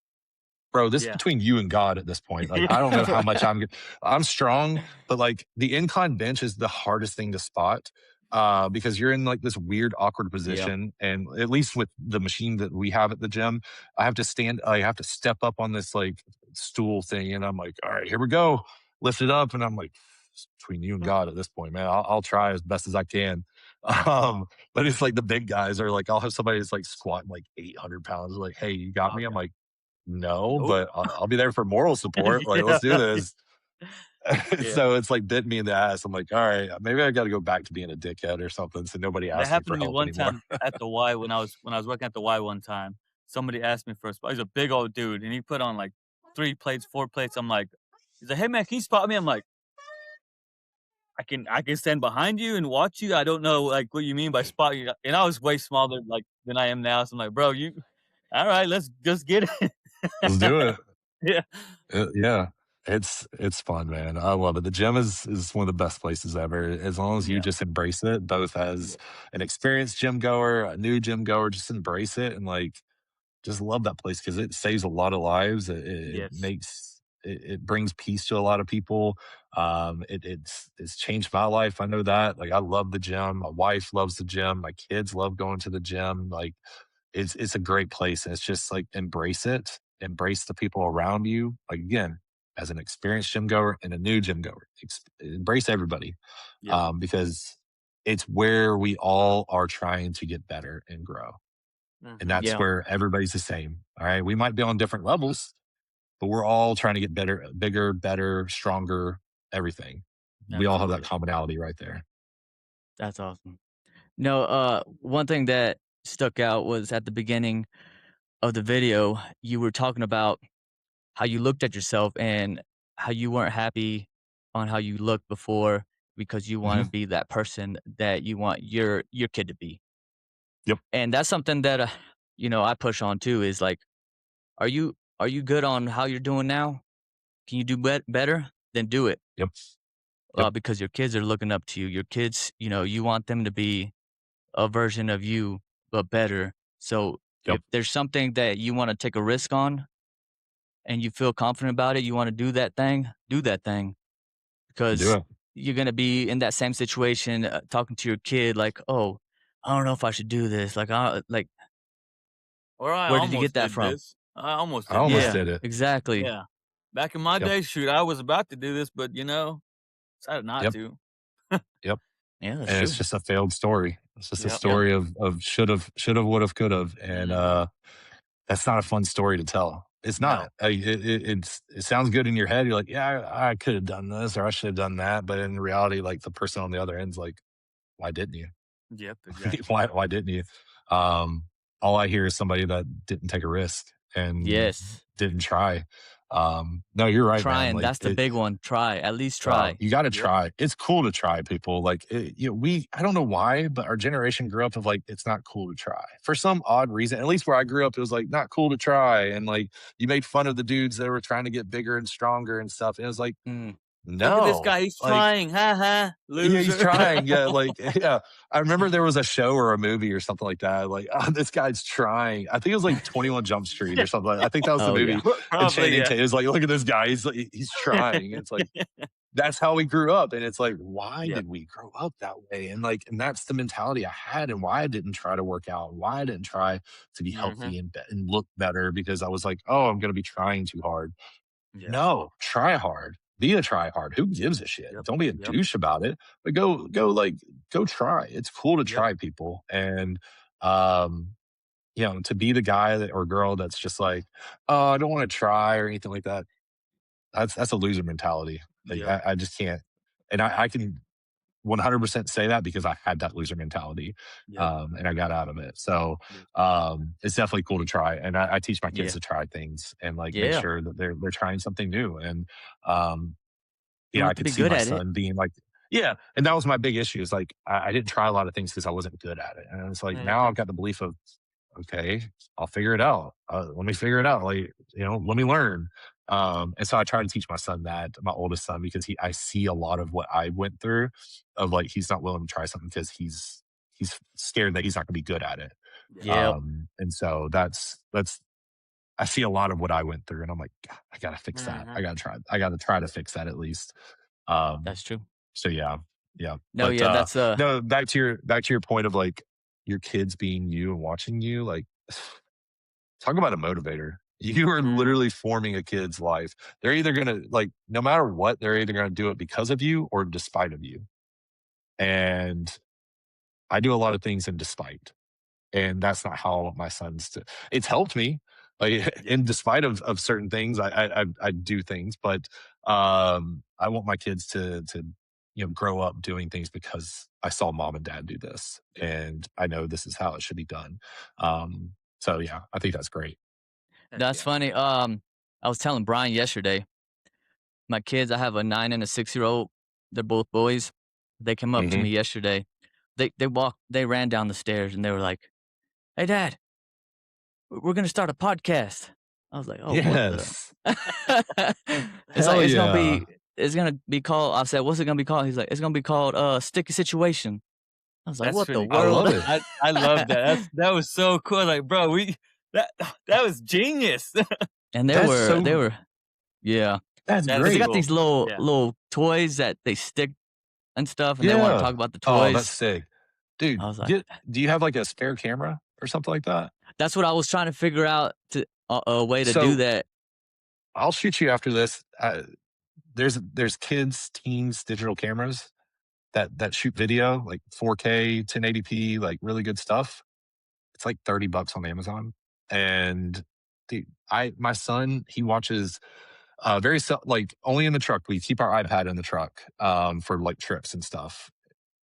Speaker 1: bro, this is
Speaker 3: yeah,
Speaker 1: between you and God at this point. Like, I don't know
Speaker 3: yeah,
Speaker 1: how much I'm strong, but like the incline bench is the hardest thing to spot. Because you're in like this weird, awkward
Speaker 4: Yeah.
Speaker 1: position. And at least with the machine that we have at the gym, I have to step up on this like stool thing. And I'm like, all right, here we go. Lift it up. And I'm like, it's between you and God at this point, man. I'll try as best as I can. But it's like the big guys are like, I'll have somebody that's like squatting like 800 pounds, like, hey, you got
Speaker 3: oh
Speaker 1: me? I'm
Speaker 3: yeah,
Speaker 1: like, no,
Speaker 3: nope,
Speaker 1: but I'll be there for moral support. Like, let's do
Speaker 3: yeah,
Speaker 1: this.
Speaker 3: yeah.
Speaker 1: So it's like bit me in the ass. I'm like, all right, maybe I got to go back to being a dickhead or something. So nobody
Speaker 3: That
Speaker 1: asks me
Speaker 3: happened
Speaker 1: for
Speaker 3: to me
Speaker 1: help
Speaker 3: one
Speaker 1: anymore.
Speaker 3: time at the Y when I was working at the Y one time. Somebody asked me for a spot. He's a big old dude, and he put on like 3 plates, 4 plates. I'm like, he's like, "Hey man, can you spot me?" I'm like, I can stand behind you and watch you. I don't know like what you mean by spot you." And I was way smaller like than I am now. So I'm like, "Bro, you all right, let's just get it."
Speaker 1: Let's do it.
Speaker 3: Yeah.
Speaker 1: Yeah. It's fun, man. I love it. The gym is one of the best places ever. As long as you
Speaker 3: Yeah.
Speaker 1: just embrace it, both as
Speaker 3: Yeah.
Speaker 1: an experienced gym goer, a new gym goer, just embrace it and like just love that place because it saves a lot of lives. It
Speaker 3: Yes.
Speaker 1: makes it brings peace to a lot of people. It's changed my life. I know that. Like, I love the gym. My wife loves the gym. My kids love going to the gym. Like, it's a great place, and it's just like embrace it. Embrace the people around you. Like, again, as an experienced gym goer and a new gym goer, embrace everybody,
Speaker 3: Yep.
Speaker 1: because it's where we all are trying to get better and grow. And
Speaker 3: Mhm.
Speaker 1: that's
Speaker 4: Yeah.
Speaker 1: where everybody's the same. All right. We might be on different levels, but we're all trying to get better, bigger, better, stronger, everything. We all have that
Speaker 3: Absolutely.
Speaker 1: commonality right there.
Speaker 4: That's awesome. No, one thing that stuck out was at the beginning of the video, you were talking about how you looked at yourself and how you weren't happy on how you looked before because you want
Speaker 1: Hmm.
Speaker 4: to be that person that you want your kid to be.
Speaker 1: Yep.
Speaker 4: And that's something that I push on too is like, are you good on how you're doing now? Can you do better? Then do it.
Speaker 1: Yep. Yep.
Speaker 4: Because your kids are looking up to you. Your kids, you want them to be a version of you, but better. So
Speaker 1: Yep.
Speaker 4: if there's something that you want to take a risk on and you feel confident about it, you want to do that thing
Speaker 1: Do
Speaker 4: because
Speaker 1: it.
Speaker 4: you're going to be in that same situation talking to your kid like, oh, I don't know if I should do this. Like,
Speaker 3: Or I
Speaker 4: where did you get
Speaker 3: almost
Speaker 4: that
Speaker 3: did
Speaker 4: from?
Speaker 3: this. I almost
Speaker 1: I
Speaker 3: did
Speaker 1: almost
Speaker 3: that.
Speaker 4: Yeah,
Speaker 1: did it.
Speaker 4: exactly.
Speaker 3: Yeah. Back in my
Speaker 1: Yep.
Speaker 3: day, shoot, I was about to do this, but decided not
Speaker 1: Yep.
Speaker 3: to.
Speaker 1: Yep.
Speaker 4: Yeah, that's
Speaker 1: And it's
Speaker 4: true.
Speaker 1: just a failed story. It's just a
Speaker 3: Yep.
Speaker 4: Yep.
Speaker 1: story of should have, would have, could have, and
Speaker 3: Mhm.
Speaker 1: that's not a fun story to tell. It's
Speaker 3: No.
Speaker 1: not. It sounds good in your head. You're like, yeah, I could have done this or I should have done that, but in reality, like the person on the other end's like, why didn't you?
Speaker 3: Yep, exactly.
Speaker 1: Why didn't you? Um, all I hear is somebody that didn't take a risk and
Speaker 4: Yes.
Speaker 1: didn't try. No, you're right, man.
Speaker 4: Trying.
Speaker 1: Like
Speaker 4: That's the big one. Try. At least
Speaker 1: bro,
Speaker 4: try.
Speaker 1: you got to
Speaker 3: Yep.
Speaker 1: try. It's cool to try, people. Like, I don't know why, but our generation grew up of like, it's not cool to try for some odd reason. At least where I grew up, it was like not cool to try. And like, you made fun of the dudes that were trying to get bigger and stronger and stuff. And it was like,
Speaker 4: Mm.
Speaker 3: Look at this
Speaker 1: no,
Speaker 3: guy, he's
Speaker 1: like,
Speaker 3: trying. Ha ha.
Speaker 1: yeah, he's
Speaker 3: Loser.
Speaker 1: trying. Yeah, like, yeah. I remember there was a show or a movie or something like that. Like, oh, this guy's trying. I think it was like 21 Jump Street or something. I think that was the
Speaker 4: Oh, yeah.
Speaker 1: movie. And
Speaker 3: Probably,
Speaker 1: Channing
Speaker 3: yeah.
Speaker 1: Tatum is like, look at this guy. He's trying. It's like, that's how we grew up. And it's like, why
Speaker 3: Yep.
Speaker 1: did we grow up that way? And like, and that's the mentality I had and why I didn't try to work out, why I didn't try to be
Speaker 3: Mhm.
Speaker 1: healthy and look better because I was like, oh, I'm going to be trying too hard.
Speaker 3: Yeah.
Speaker 1: No, try hard. Be a try hard. Who gives a shit?
Speaker 3: Yep.
Speaker 1: Don't be a
Speaker 3: Yep.
Speaker 1: douche about it. But go try. It's cool to
Speaker 3: Yep.
Speaker 1: try, people. And um, to be the guy that or girl that's just like, oh, I don't want to try or anything like that. That's a loser mentality. Like
Speaker 3: Yep.
Speaker 1: I just can't. And I can 100% say that because I had that loser mentality,
Speaker 3: Yep.
Speaker 1: and I got out of it. So
Speaker 3: Yep.
Speaker 1: it's definitely cool to try, and I teach my kids
Speaker 4: Yeah.
Speaker 1: to try things and like make
Speaker 4: Yeah.
Speaker 1: sure that they're trying something new. And um,
Speaker 4: You
Speaker 1: I
Speaker 4: want to
Speaker 1: could
Speaker 4: be
Speaker 1: see
Speaker 4: good
Speaker 1: my
Speaker 4: at it.
Speaker 1: son being like, yeah, and that was my big issue. Is like I didn't try a lot of things because I wasn't good at it, and it's like now
Speaker 3: Mhm.
Speaker 1: I've got the belief of okay, I'll figure it out. Let me figure it out. Like, let me learn. And so I try to teach my son that, my oldest son, because I see a lot of what I went through of like, he's not willing to try something because he's scared that he's not going to be good at it.
Speaker 3: Yeah.
Speaker 4: Yep.
Speaker 1: And so I see a lot of what I went through and I'm like, "God, I got to fix that.
Speaker 3: Mhm.
Speaker 1: I got to try to fix that at least. Um,
Speaker 4: That's true.
Speaker 1: so yeah, yeah.
Speaker 4: No,
Speaker 1: But
Speaker 4: yeah, that's
Speaker 1: no, back to your point of like your kids being you and watching you, like talk about a motivator. You are
Speaker 3: Mhm.
Speaker 1: literally forming a kid's life. They're either gonna like no matter what, they're either gonna do it because of you or despite of you. And I do a lot of things in despite. And that's not how I want my sons to it's helped me. Like
Speaker 3: Yep.
Speaker 1: in despite of certain things, I do things, but I want my kids to grow up doing things because I saw mom and dad do this
Speaker 3: Yep.
Speaker 1: and I know this is how it should be done. So yeah, I think that's great.
Speaker 3: Heck
Speaker 4: that's
Speaker 3: yeah.
Speaker 4: funny. I was telling Brian yesterday, my kids, I have a 9 and a 6-year-old. They're both boys. They came up to
Speaker 1: Hmm.
Speaker 4: me yesterday. They ran down the stairs and they were like, "Hey dad, we're gonna start a podcast." I was like, "Oh, what the?"
Speaker 1: Yes.
Speaker 4: It's like
Speaker 1: Hell yeah.
Speaker 4: it's gonna be called. I said, "What's it gonna be called?" He's like, "It's gonna be called Sticky Situation." I was like,
Speaker 3: That's
Speaker 4: "What the
Speaker 3: pretty
Speaker 1: I
Speaker 4: world?"
Speaker 1: love
Speaker 3: cool.
Speaker 1: it.
Speaker 3: I love that. That was so cool. Like, bro, we that that was genius.
Speaker 4: And
Speaker 1: That's
Speaker 4: they
Speaker 1: so
Speaker 4: were yeah,
Speaker 1: that's
Speaker 3: That
Speaker 4: because
Speaker 3: is
Speaker 4: they
Speaker 1: great.
Speaker 4: got
Speaker 3: cool.
Speaker 4: these little
Speaker 3: Yeah.
Speaker 4: little toys that they stick and stuff, and they want to
Speaker 1: Yeah.
Speaker 4: talk about the
Speaker 1: Oh, that's
Speaker 4: toys.
Speaker 1: sick.
Speaker 4: I
Speaker 1: Dude,
Speaker 4: was like,
Speaker 1: do you have like a spare camera or something like that?
Speaker 4: that's what I was trying to figure out to a way to do
Speaker 1: So
Speaker 4: that.
Speaker 1: I'll shoot you after this. There's kids, teens, digital cameras that shoot video like 4K, 1080p, like really good stuff. It's like $30 on Amazon. And dude, my son, he watches like only in the truck. We keep our iPad in the truck for like trips and stuff.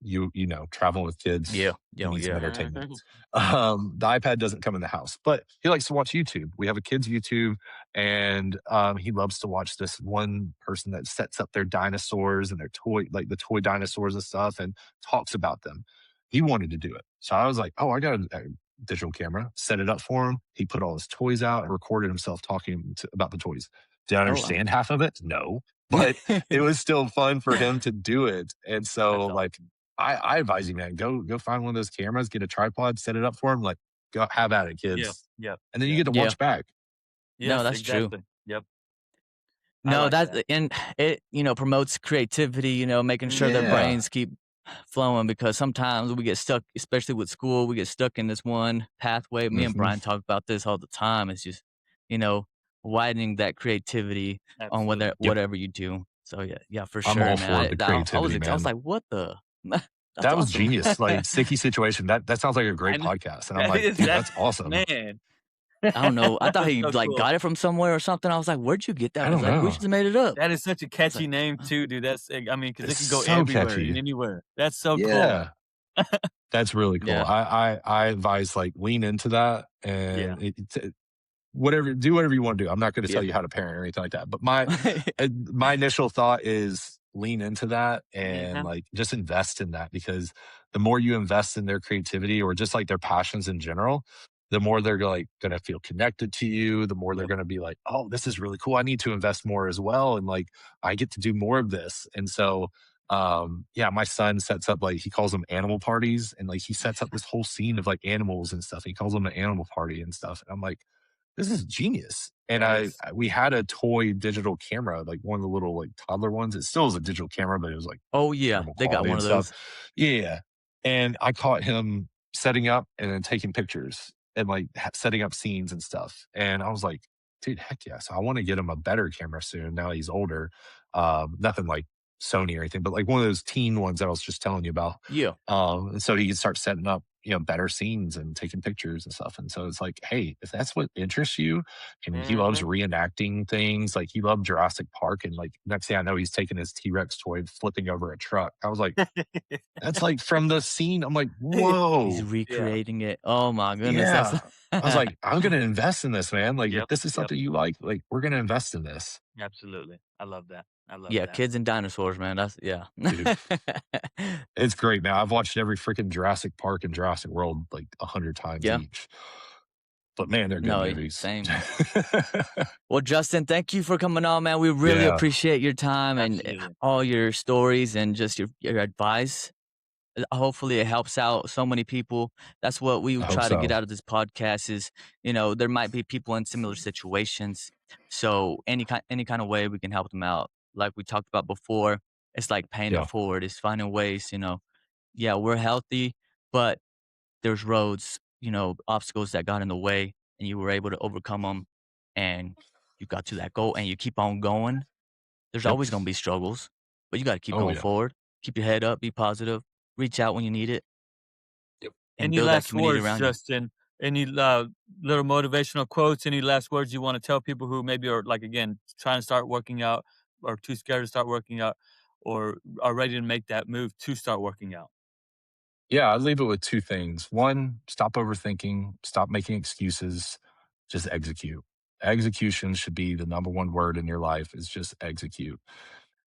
Speaker 1: you know, traveling with kids,
Speaker 4: Yeah.
Speaker 1: he
Speaker 4: Oh,
Speaker 1: needs some
Speaker 4: yeah.
Speaker 1: entertainment.
Speaker 3: Mhm.
Speaker 1: The iPad doesn't come in the house, but he likes to watch YouTube. We have a kid's YouTube, and he loves to watch this one person that sets up their dinosaurs and their toy, like the toy dinosaurs and stuff, and talks about them. He wanted to do it. So I was like, oh, I got a digital camera, set it up for him. He put all his toys out and recorded himself talking about the toys. Did I
Speaker 4: Oh,
Speaker 1: understand half of it? No, but it was still fun for him to do it. And so,
Speaker 4: That's
Speaker 1: like,
Speaker 4: awesome.
Speaker 1: I advise you, man, go find one of those cameras, get a tripod, set it up for him. Like, go have at it,
Speaker 3: Yeah,
Speaker 1: kids.
Speaker 3: yeah,
Speaker 1: And then you
Speaker 3: yeah.
Speaker 1: get to
Speaker 4: Yeah.
Speaker 1: watch back.
Speaker 4: No,
Speaker 3: Yes,
Speaker 4: that's true.
Speaker 3: exactly. Yep. I
Speaker 4: No,
Speaker 3: like
Speaker 4: that
Speaker 3: that.
Speaker 4: and it, promotes creativity, making sure their
Speaker 3: Mhm.
Speaker 1: Yeah.
Speaker 4: brains keep flowing because sometimes we get stuck, especially with school, we get stuck in this one pathway. Me and
Speaker 1: Hmm.
Speaker 4: Brian talk about this all the time. It's just, you know, widening that creativity on
Speaker 3: Absolutely.
Speaker 1: Yep.
Speaker 4: whatever you do. So yeah, yeah, for
Speaker 1: I'm
Speaker 4: sure,
Speaker 1: all
Speaker 4: man.
Speaker 1: for the creativity,
Speaker 4: I was
Speaker 1: man.
Speaker 4: like, what the? That's
Speaker 1: That was
Speaker 4: awesome.
Speaker 1: genius. Like, sticky situation. That sounds like a
Speaker 3: I
Speaker 1: great
Speaker 3: know.
Speaker 1: podcast. And I'm
Speaker 3: That
Speaker 1: like,
Speaker 3: is
Speaker 1: dude,
Speaker 3: that
Speaker 1: that's awesome.
Speaker 3: man.
Speaker 4: I don't know. I thought
Speaker 3: That's
Speaker 4: he
Speaker 3: so
Speaker 4: like
Speaker 3: cool.
Speaker 4: got it from somewhere or something. I was like, where'd you get that?
Speaker 1: I
Speaker 4: He's
Speaker 1: don't
Speaker 4: like, we
Speaker 1: know.
Speaker 4: just made it up.
Speaker 3: That is such a
Speaker 4: I was
Speaker 3: catchy
Speaker 4: like,
Speaker 3: name too, dude. That's I mean, because
Speaker 1: It's
Speaker 3: it could go
Speaker 1: so
Speaker 3: everywhere and
Speaker 1: catchy.
Speaker 3: anywhere. That's so cool.
Speaker 1: Yeah. That's really cool.
Speaker 4: yeah,
Speaker 1: I advise, like, lean into that,
Speaker 3: Yeah.
Speaker 1: and whatever, do whatever you want to do. I'm not going to tell
Speaker 4: yeah.
Speaker 1: you how to parent or anything like that. But my initial thought is lean into that and,
Speaker 3: Mhm.
Speaker 1: like, just invest in that, because the more you invest in their creativity or just like their passions in general, the more they're like going to feel connected to you, the more they're
Speaker 3: Yep.
Speaker 1: going to be like, oh, this is really cool. I need to invest more as well. And, like, I get to do more of this. And so, yeah, my son sets up, like, he calls them animal parties, and, like, he sets up this whole scene of, like, animals and stuff. He calls them an animal party and stuff. And I'm like, this is genius. And
Speaker 3: That is
Speaker 1: we had a toy digital camera, like one of the little, like, toddler ones. It still is a digital camera, but it was like
Speaker 4: Oh yeah,
Speaker 1: terrible
Speaker 4: they got
Speaker 1: quality
Speaker 4: one
Speaker 1: and
Speaker 4: of
Speaker 1: stuff.
Speaker 4: those.
Speaker 1: Yeah. And I caught him setting up and then taking pictures and, like, setting up scenes and stuff. And I was like, dude, heck yeah. So I want to get him a better camera soon. Now he's older. Nothing like Sony or anything, but like one of those teen ones that I was just telling you about.
Speaker 4: Yeah,
Speaker 1: And so he can start setting up, better scenes and taking pictures and stuff. And so it's like, hey, if that's what interests you, and he loves
Speaker 3: Mhm.
Speaker 1: reenacting things, like he loved Jurassic Park, and, like, next thing I know, he's taking his T-Rex toy and flipping over a truck. I was like, that's like from the scene. I'm like,
Speaker 4: he's
Speaker 1: whoa,
Speaker 3: Yeah.
Speaker 4: recreating it. Oh my goodness, that's
Speaker 1: yeah. I was like, I'm gonna invest in this, man. Like, if
Speaker 3: Yep.
Speaker 1: this is
Speaker 3: Yep.
Speaker 1: something you like, we're gonna invest in this,
Speaker 3: Absolutely. I love that. I love
Speaker 4: yeah,
Speaker 3: that.
Speaker 4: kids and dinosaurs, man. That's yeah.
Speaker 1: dude. It's great, man. I've watched every freaking Jurassic Park and Jurassic World like 100 times
Speaker 4: yeah,
Speaker 1: each. But man, they're good
Speaker 4: no,
Speaker 1: movies.
Speaker 4: same. Well, Justin, thank you for coming on, man. We really
Speaker 1: Yeah,
Speaker 4: appreciate your time and
Speaker 3: Absolutely.
Speaker 4: all your stories and just your advice. Hopefully it helps out so many people. That's what we
Speaker 1: I hope
Speaker 4: try to get
Speaker 1: so.
Speaker 4: out of this podcast is, there might be people in similar situations. So any kind of way we can help them out. Like we talked about before, it's like paying it
Speaker 1: Yeah.
Speaker 4: forward. It's finding ways, yeah, we're healthy, but there's roads, obstacles that got in the way and you were able to overcome them and you got to that goal and you keep on going. There's
Speaker 1: Yep.
Speaker 4: always going to be struggles, but you got to keep
Speaker 1: Oh
Speaker 4: going
Speaker 1: yeah.
Speaker 4: forward. Keep your head up, be positive, reach out when you need it
Speaker 1: Yep.
Speaker 4: and
Speaker 3: Any
Speaker 4: build that
Speaker 3: last
Speaker 4: community
Speaker 3: words,
Speaker 4: around you.
Speaker 3: Justin? Any little motivational quotes? Any last words you want to tell people who maybe are like again trying to start working out or too scared to start working out or are ready to make that move to start working out?
Speaker 1: Yeah, I'd leave it with two things. One, stop overthinking, stop making excuses, just execute. Execution should be the number one word in your life, is just execute.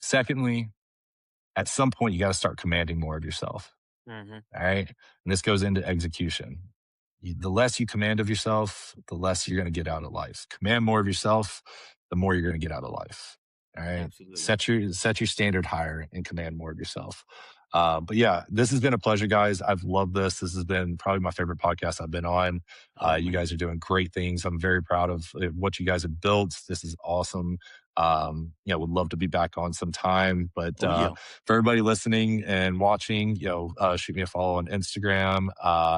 Speaker 1: Secondly, at some point you got to start commanding more of yourself.
Speaker 3: Mhm.
Speaker 1: All right. And this goes into execution. The less you command of yourself, the less you're going to get out of life. Command more of yourself, the more you're going to get out of life. All right.
Speaker 3: Absolutely.
Speaker 1: Set your standard higher and command more of yourself. But yeah, this has been a pleasure, guys. I've loved this. This has been probably my favorite podcast I've been on.
Speaker 4: Oh
Speaker 1: You
Speaker 4: man.
Speaker 1: guys are doing great things. I'm very proud of what you guys have built. This is awesome. Would love to be back on sometime. But
Speaker 4: Oh yeah.
Speaker 1: for everybody listening and watching, shoot me a follow on Instagram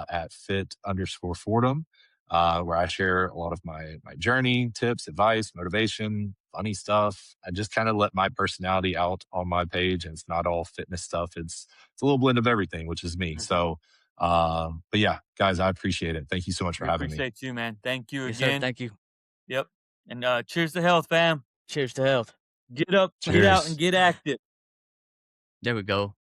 Speaker 1: at fit_Fordham, where I share a lot of my journey, tips, advice, motivation, funny stuff. I just kind of let my personality out on my page, and it's not all fitness stuff. It's a little blend of everything, which is me.
Speaker 3: Mhm.
Speaker 1: So, but yeah, guys, I appreciate it. Thank you so much for
Speaker 3: We
Speaker 1: having me.
Speaker 3: appreciate you, man. Thank you
Speaker 4: Yes, sir.
Speaker 3: again.
Speaker 4: Thank you.
Speaker 3: Yep. And cheers to health, fam.
Speaker 4: Cheers to health.
Speaker 3: Get up, get out, and
Speaker 1: Cheers.
Speaker 3: get active.
Speaker 4: There we go.